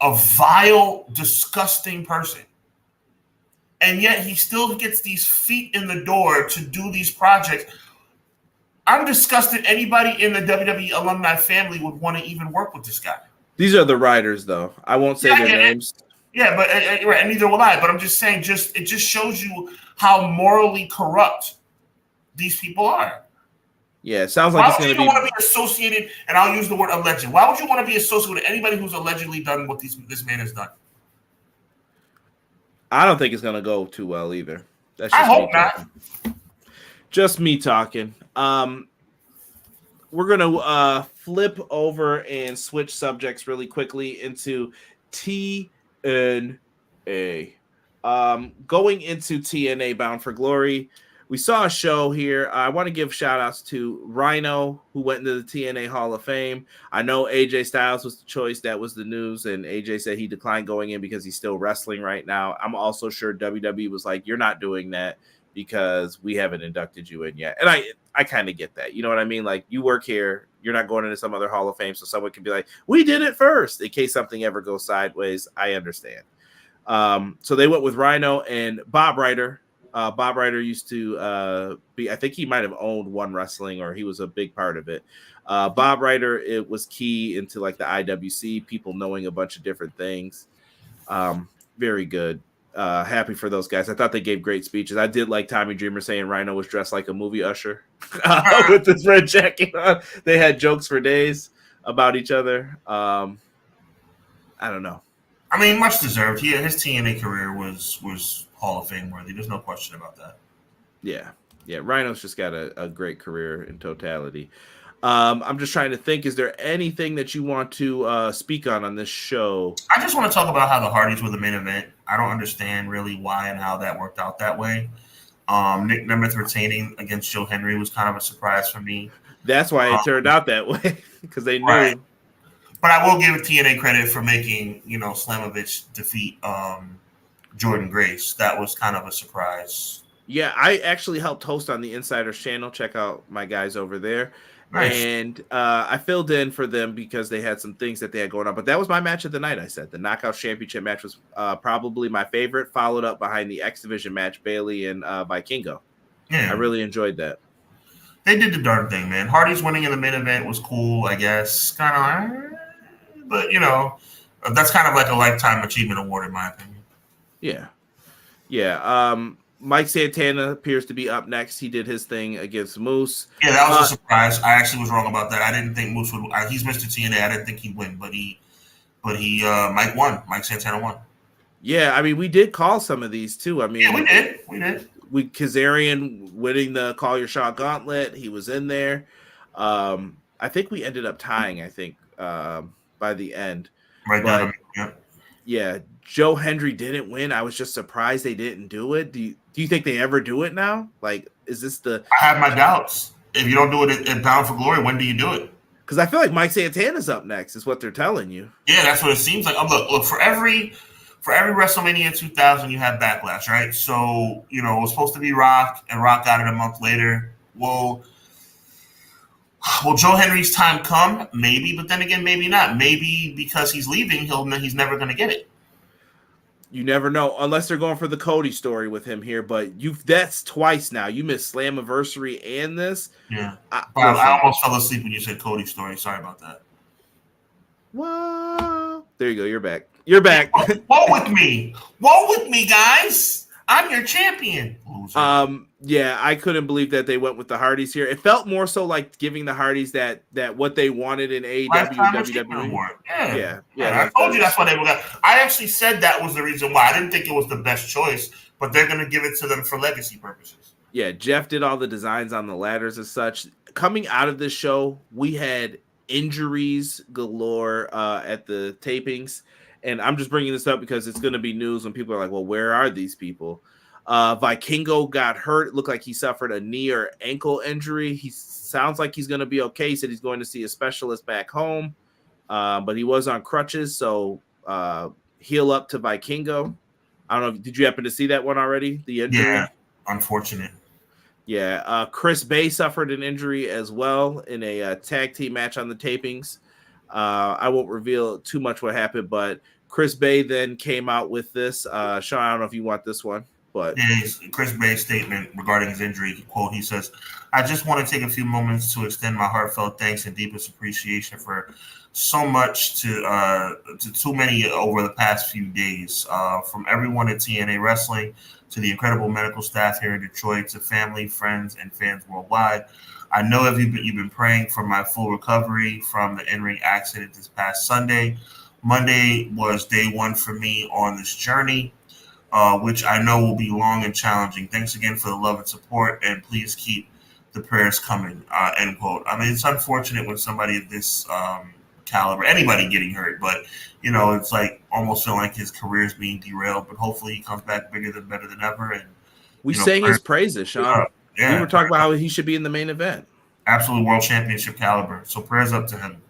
a vile, disgusting person. and yet he still gets these feet in the door to do these projects. I'm disgusted anybody in the WWE alumni family would want to even work with this guy. These are the writers, though. I won't say their names. Yeah, but right, and neither will I. But I'm just saying, it just shows you how morally corrupt these people are. Yeah, it sounds like it's going to be. Why would you want to be associated? And I'll use the word alleged. Why would you want to be associated with anybody who's allegedly done what this man has done? I don't think it's going to go too well either. That's just I hope not. Just me talking. We're going to flip over and switch subjects really quickly into TNA. Going into TNA Bound for Glory, we saw a show here. I want to give shout outs to Rhino, who went into the TNA Hall of Fame. I know AJ Styles was the choice. That was the news. And AJ said he declined going in because he's still wrestling right now. I'm also sure WWE was like, you're not doing that because we haven't inducted you in yet. And I kind of get that. You know what I mean? Like, you work here. You're not going into some other Hall of Fame. So someone can be like, we did it first in case something ever goes sideways. I understand. So they went with Rhino and Bob Ryder. Bob Ryder used to be, I think he might have owned One Wrestling, or he was a big part of it. Bob Ryder, it was key into like the IWC, people knowing a bunch of different things. Very good. Happy for those guys. I thought they gave great speeches. I did like Tommy Dreamer saying Rhino was dressed like a movie usher with this red jacket on. They had jokes for days about each other. I don't know. I mean, much deserved. His TNA career was Hall of Fame worthy. There's no question about that. Yeah. Rhino's just got a great career in totality. I'm just trying to think, is there anything that you want to speak on this show? I just want to talk about how the Hardys were the main event. I don't understand really why and how that worked out that way. Nick Nemeth retaining against Joe Henry was kind of a surprise for me. That's why it turned out that way, because they knew. Right. But I will give TNA credit for making, Slamovich defeat Jordan Grace. That was kind of a surprise. Yeah, I actually helped host on the Insiders channel. Check out my guys over there. Nice. And I filled in for them because they had some things that they had going on. But that was my match of the night, I said. The Knockouts Championship match was probably my favorite, followed up behind the X Division match, Bayley and Vikingo. Yeah. I really enjoyed that. They did the darn thing, man. Hardy's winning in the main event was cool, I guess. Kind of, but, that's kind of like a lifetime achievement award, in my opinion. Yeah. Mike Santana appears to be up next. He did his thing against Moose. Yeah, that was a surprise. I actually was wrong about that. I didn't think Moose would. He's Mr. TNA. I didn't think he'd win, but Mike won. Mike Santana won. Yeah, I mean, we did call some of these too. I mean, yeah, we did. Kazarian winning the Call Your Shot Gauntlet. He was in there. I think we ended up tying. I think by the end. Right down. Yeah. Joe Hendry didn't win. I was just surprised they didn't do it. Do you think they ever do it now? Like, is this the? I have my doubts. If you don't do it at Bound for Glory, when do you do it? Because I feel like Mike Santana's up next. Is what they're telling you. Yeah, that's what it seems like. Look for every WrestleMania 2000, you have Backlash, right? So it was supposed to be Rock, and Rock got it a month later. Will Joe Henry's time come? Maybe, but then again, maybe not. Maybe because he's leaving, he's never going to get it. You never know, unless they're going for the Cody story with him here. But that's twice now. You missed Slammiversary and this. Yeah, I almost fell asleep when you said Cody story. Sorry about that. Whoa! There you go. You're back. You're back. Woe with me, guys. I'm your champion. Loser. Yeah, I couldn't believe that they went with the Hardys here. It felt more so like giving the Hardys that what they wanted in AEW, WWE. Yeah. I told you that's why they were. I actually said that was the reason why. I didn't think it was the best choice, but they're going to give it to them for legacy purposes. Yeah, Jeff did all the designs on the ladders and such. Coming out of this show, we had injuries galore at the tapings. And I'm just bringing this up because it's going to be news when people are like, well, where are these people? Vikingo got hurt. It looked like he suffered a knee or ankle injury. He sounds like he's going to be okay. He said he's going to see a specialist back home. But he was on crutches. So heal up to Vikingo. I don't know. Did you happen to see that one already? The injury? Yeah, unfortunate. Yeah. Chris Bay suffered an injury as well in a tag team match on the tapings. I won't reveal too much what happened, but Chris Bay then came out with this. Sean, I don't know if you want this one. But Chris Bay's statement regarding his injury, quote, he says, "I just want to take a few moments to extend my heartfelt thanks and deepest appreciation for so much to too many over the past few days, from everyone at TNA Wrestling to the incredible medical staff here in Detroit to family, friends, and fans worldwide. I know you've been praying for my full recovery from the in-ring accident this past Sunday. Monday was day one for me on this journey, which I know will be long and challenging. Thanks again for the love and support, and please keep the prayers coming," end quote. I mean, it's unfortunate when somebody of this caliber, anybody getting hurt, but, it's like almost feeling like his career is being derailed, but hopefully he comes back bigger than better than ever. And we sang his praises, Sean. We were talking about how he should be in the main event. Absolute world championship caliber. So prayers up to him.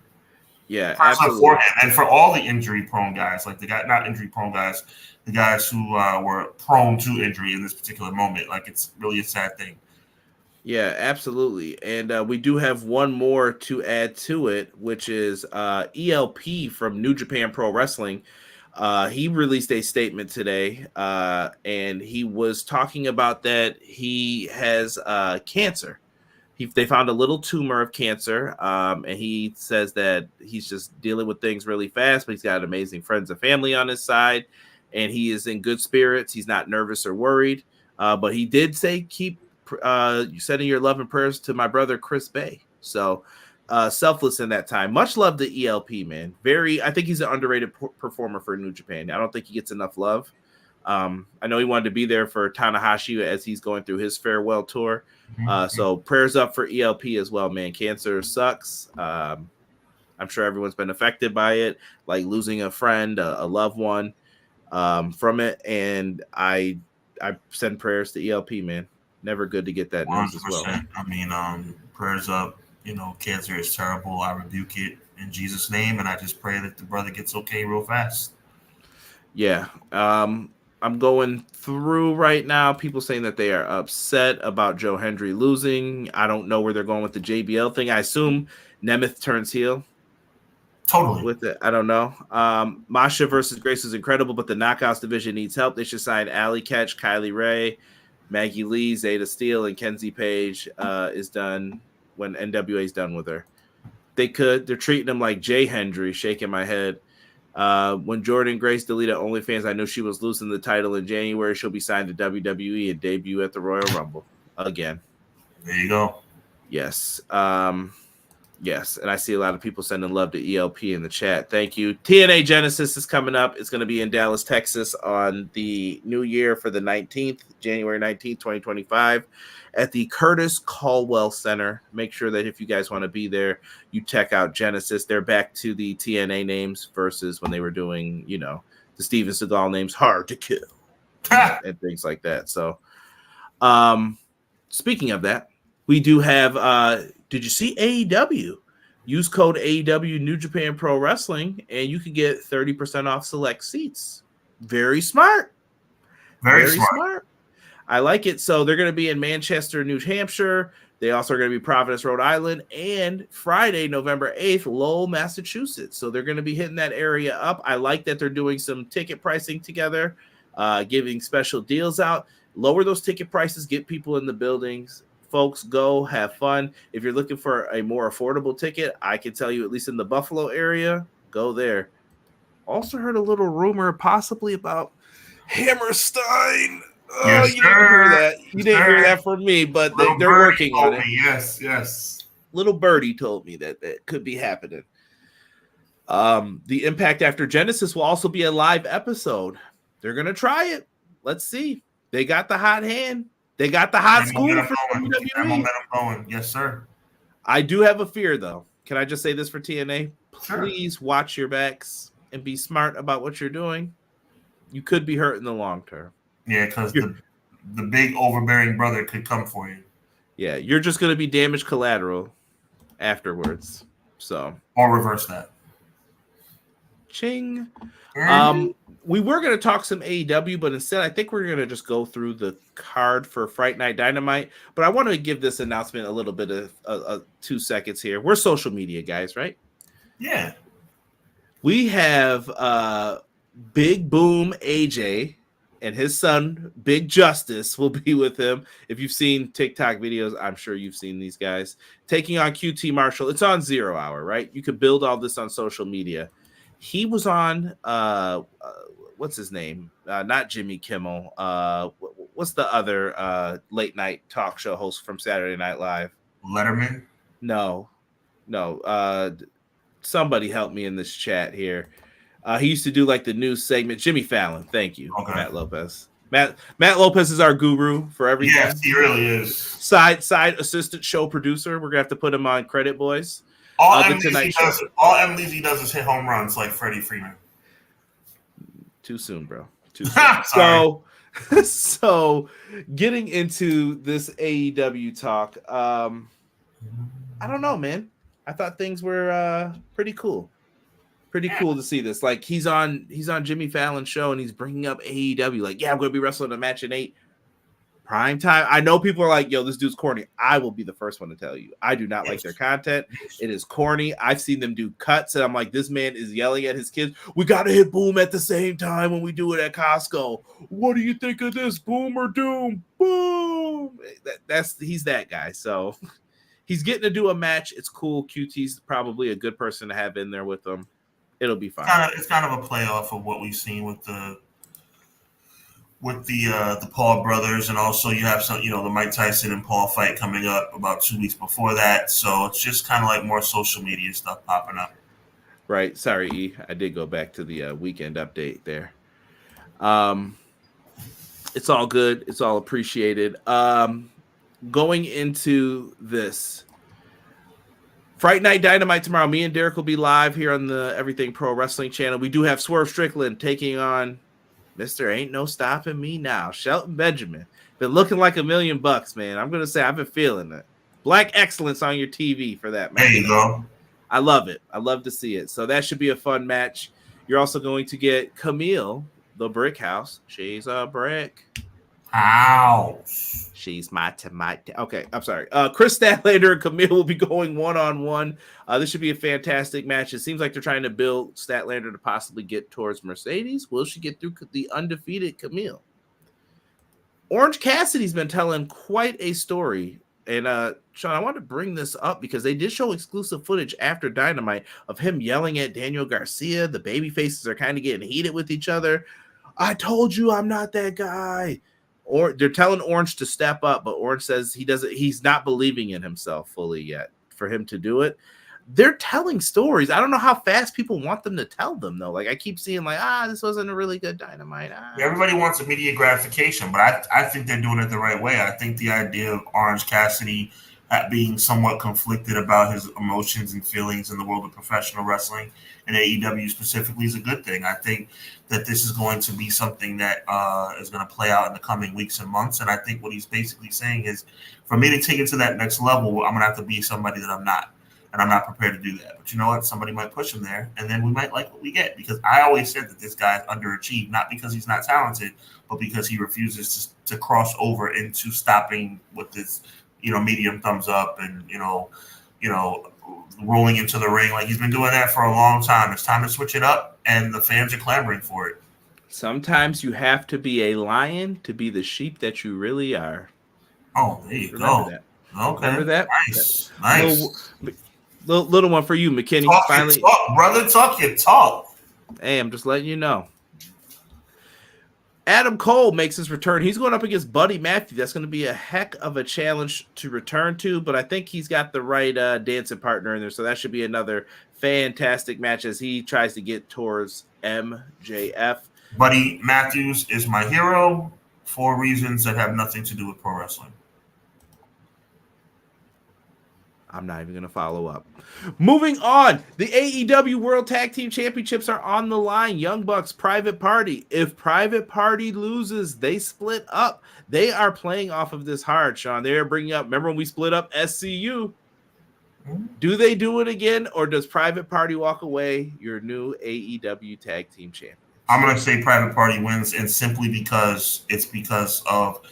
Yeah, prayers absolutely. For him. And for all the injury-prone guys, like not injury-prone guys, the guys who were prone to injury in this particular moment. Like, it's really a sad thing. Yeah, absolutely. And we do have one more to add to it, which is ELP from New Japan Pro Wrestling. He released a statement today, and he was talking about that he has cancer. They found a little tumor of cancer, and he says that he's just dealing with things really fast, but he's got amazing friends and family on his side, and he is in good spirits. He's not nervous or worried, but he did say keep sending your love and prayers to my brother Chris Bay. So selfless in that time. Much love to ELP, man. I think he's an underrated performer for New Japan. I don't think he gets enough love. I know he wanted to be there for Tanahashi as he's going through his farewell tour. So prayers up for ELP as well, man. Cancer sucks. I'm sure everyone's been affected by it, like losing a friend, a loved one from it. And I send prayers to ELP, man. Never good to get that news 100%. As well. I mean, prayers up. Cancer is terrible. I rebuke it in Jesus' name, and I just pray that the brother gets okay real fast. Yeah. I'm going through right now. People saying that they are upset about Joe Hendry losing. I don't know where they're going with the JBL thing. I assume Nemeth turns heel. Totally. With it. I don't know. Masha versus Grace is incredible, but the Knockouts division needs help. They should sign Allie Ketch, Kylie Ray, Maggie Lee, Zeta Steele, and Kenzie Page is done when NWA is done with her. They could. They're treating them like Jay Hendry, shaking my head. When Jordan Grace deleted OnlyFans, I knew she was losing the title in January. She'll be signed to WWE and debut at the Royal Rumble again. There you go. Yes. Yes. And I see a lot of people sending love to ELP in the chat. Thank you. TNA Genesis is coming up. It's going to be in Dallas, Texas on the new year for the 19th, January 19th, 2025 at the Curtis Caldwell Center. Make sure that if you guys want to be there, you check out Genesis. They're back to the TNA names versus when they were doing, the Steven Seagal names, Hard to Kill and things like that. So speaking of that, we do have, did you see AEW? Use code AEW New Japan Pro Wrestling, and you can get 30% off select seats. Very smart. Very smart. I like it. So they're going to be in Manchester, New Hampshire. They also are going to be Providence, Rhode Island, and Friday, November 8th, Lowell, Massachusetts. So they're going to be hitting that area up. I like that they're doing some ticket pricing together, giving special deals out. Lower those ticket prices, get people in the buildings. Folks, go have fun. If you're looking for a more affordable ticket, I can tell you, at least in the Buffalo area, go there. Also heard a little rumor possibly about Hammerstein. Yes, you didn't hear that. You didn't hear that from me, but they're working on it. Yes. Little birdie told me that could be happening. The Impact After Genesis will also be a live episode. They're going to try it. Let's see. They got the hot hand. They got the hot school for WWE. Keep that momentum going. Yes, sir. I do have a fear, though. Can I just say this for TNA? Sure. Please watch your backs and be smart about what you're doing. You could be hurt in the long term. Yeah, because the big overbearing brother could come for you. Yeah, you're just going to be damaged collateral afterwards. So, or reverse that. Ching. We were going to talk some AEW, but instead I think we're going to just go through the card for Fright Night Dynamite. But I want to give this announcement a little bit of 2 seconds here. We're social media guys, right? Yeah. We have Big Boom AJ and his son, Big Justice, will be with him. If you've seen TikTok videos, I'm sure you've seen these guys taking on QT Marshall. It's on 0 Hour, right? You could build all this on social media. He was on what's his name? Not Jimmy Kimmel. What's the other late night talk show host from Saturday Night Live? Letterman? No. Somebody help me in this chat here. He used to do like the news segment. Jimmy Fallon. Thank you, okay. Matt Lopez. Matt Lopez is our guru for everything. Yes, he really is. Side assistant show producer. We're gonna have to put him on credit, boys. All M. Levy does is hit home runs like Freddie Freeman. Too soon, bro. Too soon. So getting into this AEW talk, I don't know, man. I thought things were pretty cool. Pretty cool to see this. Like he's on Jimmy Fallon's show and he's bringing up AEW. Like, yeah, I'm going to be wrestling a match in 8 prime time. I know people are like, yo, this dude's corny. I will be the first one to tell you. I do not like their content. It is corny. I've seen them do cuts and I'm like, this man is yelling at his kids. We got to hit boom at the same time when we do it at Costco. What do you think of this? Boom or doom? Boom. He's that guy. So he's getting to do a match. It's cool. QT's probably a good person to have in there with him. It'll be fine. It's kind of a playoff of what we've seen with the Paul brothers, and also you have some, the Mike Tyson and Paul fight coming up about 2 weeks before that. So it's just kind of like more social media stuff popping up. Right. Sorry, E. I did go back to the weekend update there. It's all good. It's all appreciated. Going into this. Fright Night Dynamite tomorrow. Me and Derek will be live here on the Everything Pro Wrestling channel. We do have Swerve Strickland taking on Mr. Ain't No Stopping Me Now. Shelton Benjamin. Been looking like $1 million, man. I'm going to say I've been feeling it. Black excellence on your TV for that match. There you go. I love it. I love to see it. So that should be a fun match. You're also going to get Camille, the Brick House. She's a brick. House. She's my tomato. Okay, I'm sorry. Chris Statlander and Camille will be going one-on-one. This should be a fantastic match. It seems like they're trying to build Statlander to possibly get towards Mercedes. Will she get through the undefeated Camille? Orange Cassidy's been telling quite a story. And, Sean, I want to bring this up because they did show exclusive footage after Dynamite of him yelling at Daniel Garcia. The baby faces are kind of getting heated with each other. I told you I'm not that guy. Or they're telling Orange to step up, but Orange says he's not believing in himself fully yet for him to do it. They're telling stories. I don't know how fast people want them to tell them, though. Like, I keep seeing, like, this wasn't a really good Dynamite. Everybody wants immediate gratification, but I think they're doing it the right way. I think the idea of Orange Cassidy being somewhat conflicted about his emotions and feelings in the world of professional wrestling and AEW specifically is a good thing. I think that this is going to be something that is going to play out in the coming weeks and months. And I think what he's basically saying is, for me to take it to that next level, I'm going to have to be somebody that I'm not. And I'm not prepared to do that. But you know what? Somebody might push him there, and then we might like what we get. Because I always said that this guy's underachieved, not because he's not talented, but because he refuses to cross over into stopping with this, medium thumbs up and, rolling into the ring. Like, he's been doing that for a long time. It's time to switch it up, and the fans are clamoring for it. Sometimes you have to be a lion to be the sheep that you really are. Oh, there you Remember go. That. Okay. Remember that? Nice. Little one for you, McKinney. Talk, brother. Talk your talk. Hey, I'm just letting you know. Adam Cole makes his return. He's going up against Buddy Matthews. That's going to be a heck of a challenge to return to, but I think he's got the right dancing partner in there, so that should be another fantastic match as he tries to get towards MJF. Buddy Matthews is my hero for reasons that have nothing to do with pro wrestling. I'm not even going to follow up. Moving on, the AEW World Tag Team Championships are on the line. Young Bucks, Private Party. If Private Party loses, they split up. They are playing off of this hard, Sean. They are bringing up, remember when we split up SCU? Do they do it again, or does Private Party walk away your new AEW Tag Team Champion? I'm going to say Private Party wins, and simply because of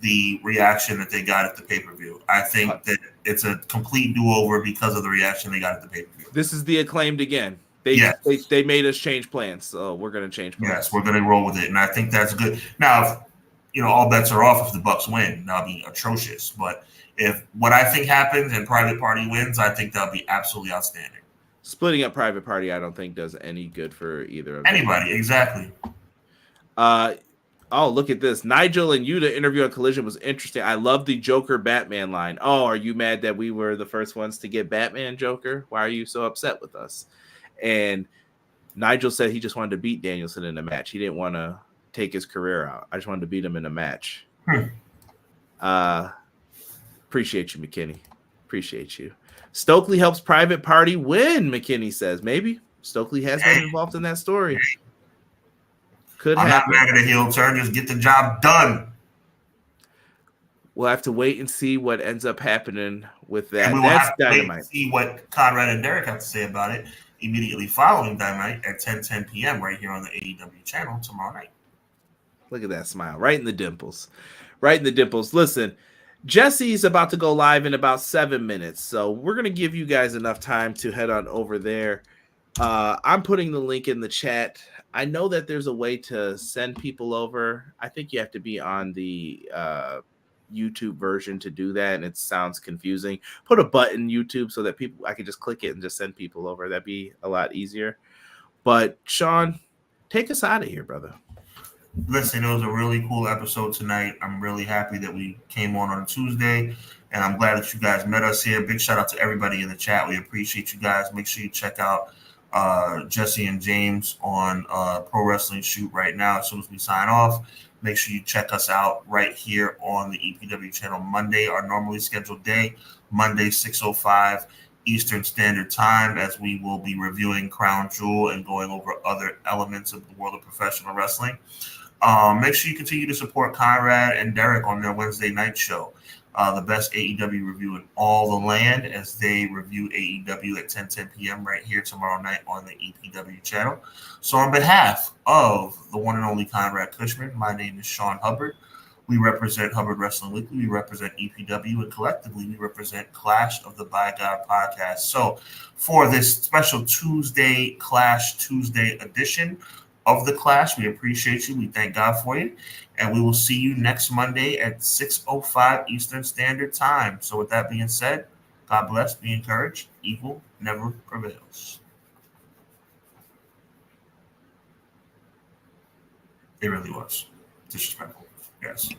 the reaction that they got at the pay-per-view. I think that it's a complete do-over because of the reaction they got at the pay-per-view. This is the Acclaimed again. They made us change plans, so we're going to change plans. Yes, we're going to roll with it, and I think that's good. Now, if, all bets are off if the Bucks win. That'll be atrocious. But if what I think happens and Private Party wins, I think that'll be absolutely outstanding. Splitting up Private Party, I don't think does any good for either of them. Anybody, exactly. Oh, look at this. Nigel and Yuta interview on Collision was interesting. I love the Joker Batman line. Oh, are you mad that we were the first ones to get Batman Joker? Why are you so upset with us? And Nigel said he just wanted to beat Danielson in a match. He didn't want to take his career out. I just wanted to beat him in a match. Appreciate you, McKinney. Appreciate you. Stokely helps Private Party win, McKinney says. Maybe. Stokely has been involved in that story. Could I'm happen. not mad at a heel turn. Just get the job done. We'll have to wait and see what ends up happening with that. And we will That's have to Dynamite. wait and see what Conrad and Derek have to say about it immediately following Dynamite at 10 p.m. right here on the AEW channel tomorrow night. Look at that smile. Right in the dimples. Right in the dimples. Listen, Jesse's about to go live in about 7 minutes, so we're going to give you guys enough time to head on over there. I'm putting the link in the chat. I know that there's a way to send people over. I think you have to be on the YouTube version to do that, and it sounds confusing. Put a button YouTube so that I can just click it and just send people over. That'd be a lot easier. But Sean, take us out of here, brother. Listen, it was a really cool episode tonight. I'm really happy that we came on Tuesday, and I'm glad that you guys met us here. Big shout out to everybody in the chat. We appreciate you guys. Make sure you check out Jesse and James on Pro Wrestling Shoot right now. As soon as we sign off, make sure you check us out right here on the EPW channel Monday, our normally scheduled day, Monday 6:05 Eastern Standard Time, as we will be reviewing Crown Jewel and going over other elements of the world of professional wrestling. Make sure you continue to support Conrad and Derek on their Wednesday night show. The best AEW review in all the land, as they review AEW at 10 p.m. right here tomorrow night on the EPW channel. So on behalf of the one and only Conrad Cushman, my name is Sean Hubbard. We represent Hubbard Wrestling Weekly. We represent EPW, and collectively we represent Clash of the By God podcast. So for this special Tuesday Clash Tuesday edition of the Clash, we appreciate you. We thank God for you. And we will see you next Monday at 6:05 Eastern Standard Time. So with that being said, God bless, be encouraged. Evil never prevails. It really was disrespectful. Yes.